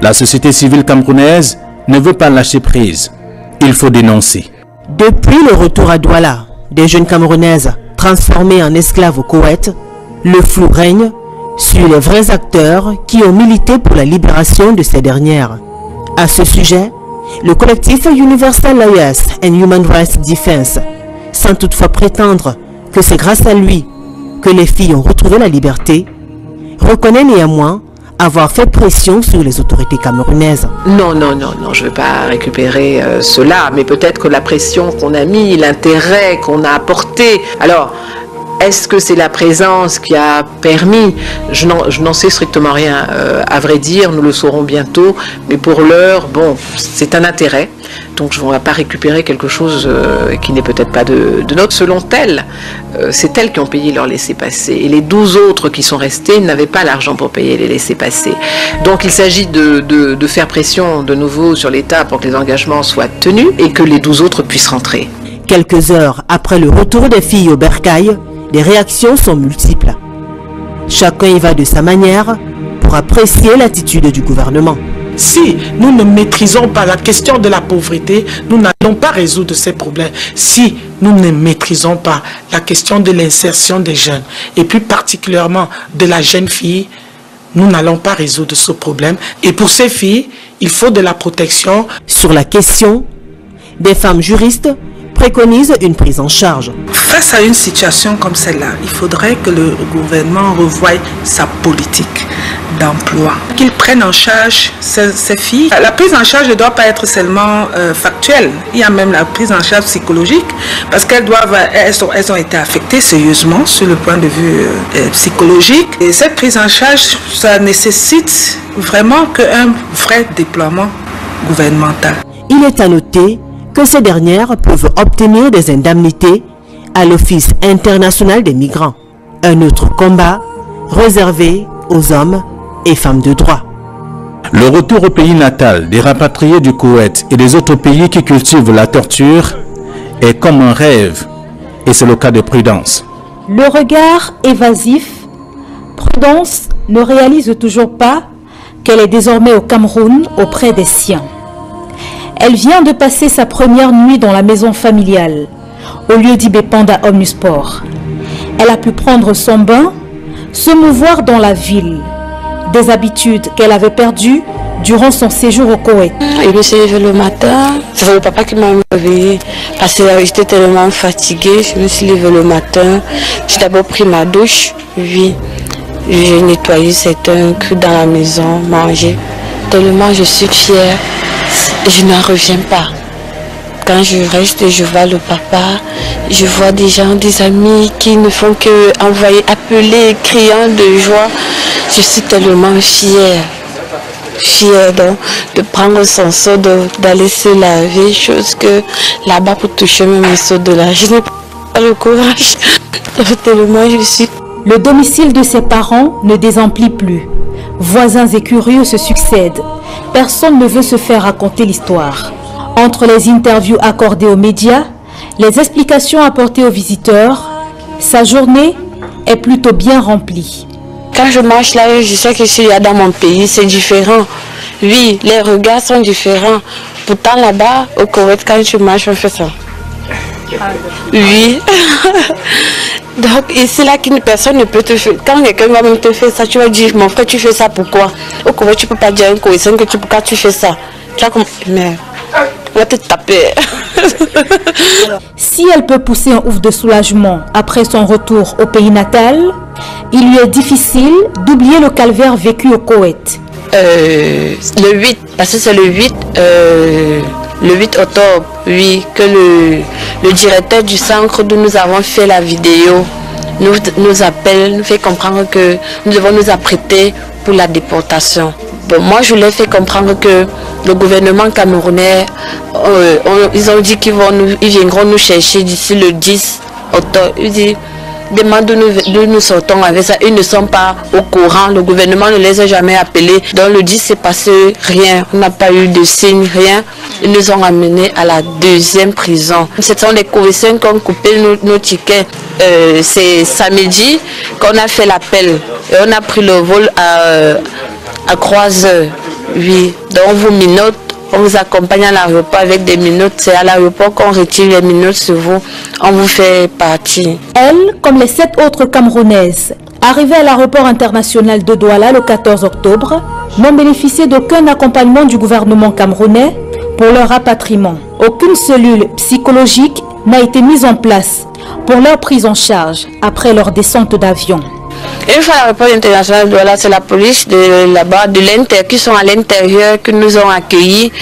La société civile camerounaise ne veut pas lâcher prise. Il faut dénoncer. Depuis le retour à Douala des jeunes Camerounaises transformées en esclaves au Koweït, le flou règne sur les vrais acteurs qui ont milité pour la libération de ces dernières. À ce sujet, le collectif Universal Lawyers and Human Rights Defense, sans toutefois prétendre que c'est grâce à lui que les filles ont retrouvé la liberté, reconnaît néanmoins avoir fait pression sur les autorités camerounaises. Non, je ne veux pas récupérer cela, mais peut-être que la pression qu'on a mis, l'intérêt qu'on a apporté. Alors, est-ce que c'est la présence qui a permis? Je n'en sais strictement rien. À vrai dire, nous le saurons bientôt, mais pour l'heure, bon, c'est un intérêt. Donc on ne va pas récupérer quelque chose qui n'est peut-être pas de notre. Selon elles, c'est elles qui ont payé leur laissez-passer. Et les 12 autres qui sont restés n'avaient pas l'argent pour payer les laissez-passer. Donc il s'agit de faire pression de nouveau sur l'État pour que les engagements soient tenus et que les 12 autres puissent rentrer. Quelques heures après le retour des filles au bercail, les réactions sont multiples. Chacun y va de sa manière pour apprécier l'attitude du gouvernement. Si nous ne maîtrisons pas la question de la pauvreté, nous n'allons pas résoudre ces problèmes. Si nous ne maîtrisons pas la question de l'insertion des jeunes, et plus particulièrement de la jeune fille, nous n'allons pas résoudre ce problème. Et pour ces filles, il faut de la protection. Sur la question, des femmes juristes préconisent une prise en charge. Face à une situation comme celle-là, il faudrait que le gouvernement revoie sa politique d'emploi, qu'il prenne en charge ces filles. La prise en charge ne doit pas être seulement factuelle, il y a même la prise en charge psychologique, parce qu'elles ont été affectées sérieusement sur le point de vue psychologique. Et cette prise en charge, ça nécessite vraiment un vrai déploiement gouvernemental. Il est à noter que ces dernières peuvent obtenir des indemnités à l'Office international des migrants, un autre combat réservé aux hommes et femmes de droit. Le retour au pays natal des rapatriés du Koweït et des autres pays qui cultivent la torture est comme un rêve, et c'est le cas de Prudence. Le regard évasif, Prudence ne réalise toujours pas qu'elle est désormais au Cameroun auprès des siens. Elle vient de passer sa première nuit dans la maison familiale, au lieu d'Ibépanda Omnisport. Elle a pu prendre son bain, se mouvoir dans la ville, des habitudes qu'elle avait perdues durant son séjour au Koweït. Je me suis levée le matin, c'est le papa qui m'a réveillée parce que j'étais tellement fatiguée. Je me suis levée le matin, j'ai d'abord pris ma douche, oui, j'ai nettoyé certains trucs dans la maison, mangé. Tellement je suis fière, je n'en reviens pas. Quand je reste et je vois le papa, je vois des gens, des amis qui ne font que envoyer, appeler, criant de joie. Je suis tellement fière de prendre son seau, d'aller se laver, chose que là-bas pour toucher même le seau de là, je n'ai pas le courage. Tellement je suis. Le domicile de ses parents ne désemplit plus. Voisins et curieux se succèdent. Personne ne veut se faire raconter l'histoire. Entre les interviews accordées aux médias, les explications apportées aux visiteurs, sa journée est plutôt bien remplie. Quand je marche là, je sais que je suis là dans mon pays, c'est différent. Oui, les regards sont différents. Pourtant là-bas, au Koweït, quand je marche, on fait ça. Oui. Donc ici là, personne ne peut te faire. Quand quelqu'un va même te faire ça, tu vas dire, mon frère, tu fais ça pourquoi? Au Koweït, tu ne peux pas dire à un Koweïtien que pourquoi tu fais ça. Tu vas comme, mais on va te taper. Si elle peut pousser un ouf de soulagement après son retour au pays natal, il lui est difficile d'oublier le calvaire vécu au Koweït. Le 8, parce que c'est le 8 octobre, oui, que le directeur du centre d'où nous avons fait la vidéo nous appelle, nous fait comprendre que nous devons nous apprêter pour la déportation. Bon, moi, je leur ai fait comprendre que le gouvernement camerounais, ils ont dit qu'ils viendront nous chercher d'ici le 10 octobre. Ils disent, demande d'où nous sortons avec ça. Ils ne sont pas au courant. Le gouvernement ne les a jamais appelés. Dans le 10, c'est passé rien. On n'a pas eu de signe, rien. Ils nous ont amenés à la deuxième prison. Ce sont des Koweïtiens qui ont coupé nos tickets. C'est samedi qu'on a fait l'appel. Et on a pris le vol à 3 heures. Oui. Donc on vous minote, On vous accompagne à l'aéroport avec des minutes. C'est à l'aéroport qu'on retire les minutes sur vous. On vous fait partir. Elle, comme les 7 autres Camerounaises, arrivées à l'aéroport international de Douala le 14 octobre, n'ont bénéficié d'aucun accompagnement du gouvernement camerounais pour leur rapatriement. Aucune cellule psychologique n'a été mise en place pour leur prise en charge après leur descente d'avion. Une fois à l'aéroport international de Douala, c'est la police de là-bas, de l'Inter, qui sont à l'intérieur, qui nous ont accueillis.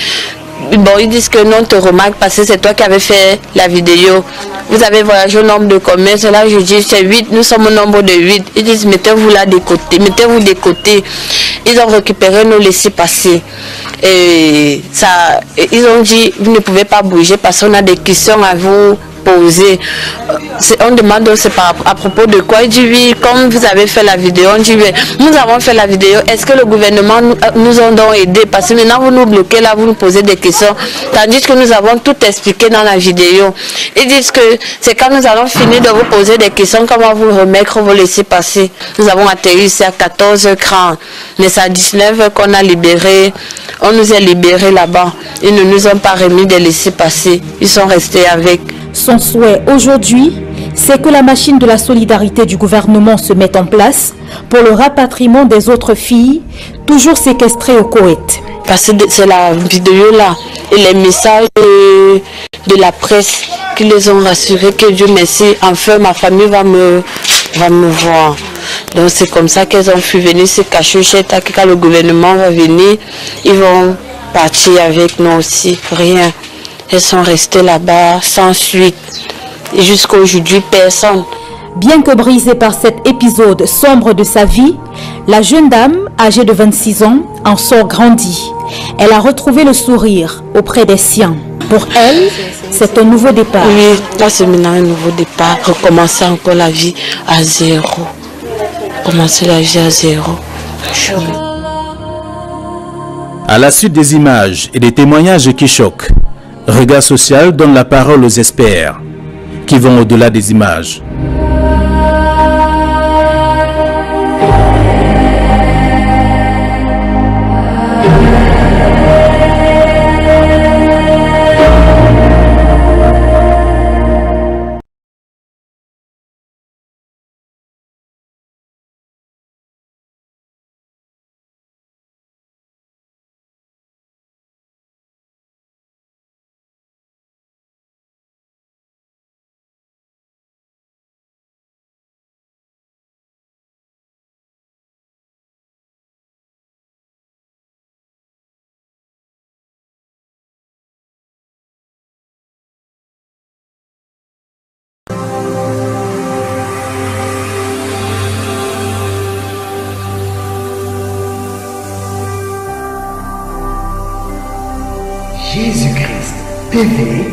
Bon, ils disent que non, on te remarque parce que c'est toi qui avais fait la vidéo. Vous avez voyagé au nombre de combien? C'est là que je dis, c'est 8, nous sommes au nombre de 8. Ils disent, mettez-vous là de côté, mettez-vous de côté. Ils ont récupéré nos laissez-passer. Et ça, ils ont dit, vous ne pouvez pas bouger parce qu'on a des questions à vous poser. On demande c'est à propos de quoi. Il dit oui, comme vous avez fait la vidéo. On dit oui, nous avons fait la vidéo. Est-ce que le gouvernement nous a donc aidé? Parce que maintenant vous nous bloquez là, vous nous posez des questions. Tandis que nous avons tout expliqué dans la vidéo. Ils disent que c'est quand nous allons finir de vous poser des questions, comment vous remettre, vous laisser passer. Nous avons atterri ici à 14h30. Mais c'est à 19h qu'on a libéré. On nous a libérés là-bas. Ils ne nous ont pas remis de laisser passer. Ils sont restés avec. Son souhait aujourd'hui, c'est que la machine de la solidarité du gouvernement se mette en place pour le rapatriement des autres filles, toujours séquestrées au Koweït. Parce que c'est la vidéo là et les messages de la presse qui les ont rassurés que Dieu merci, enfin ma famille va me voir. Donc c'est comme ça qu'elles ont pu venir se cacher chez Taki. Quand le gouvernement va venir, ils vont partir avec nous aussi, rien. Elles sont restées là-bas sans suite. Et jusqu'à aujourd'hui, personne. Bien que brisée par cet épisode sombre de sa vie, la jeune dame, âgée de 26 ans, en sort grandie. Elle a retrouvé le sourire auprès des siens. Pour elle, c'est un nouveau départ. Oui, là c'est maintenant un nouveau départ. Recommencer encore la vie à zéro. Commencer la vie à zéro. À la suite des images et des témoignages qui choquent, Regard Social donne la parole aux experts qui vont au-delà des images. Jésus-Christ TV,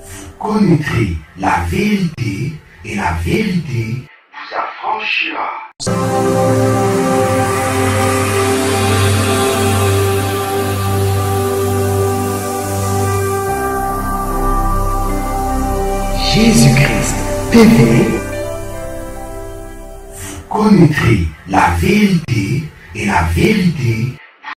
vous connaîtrez la vérité et la vérité vous affranchira. Jésus-Christ TV, vous connaîtrez la vérité et la vérité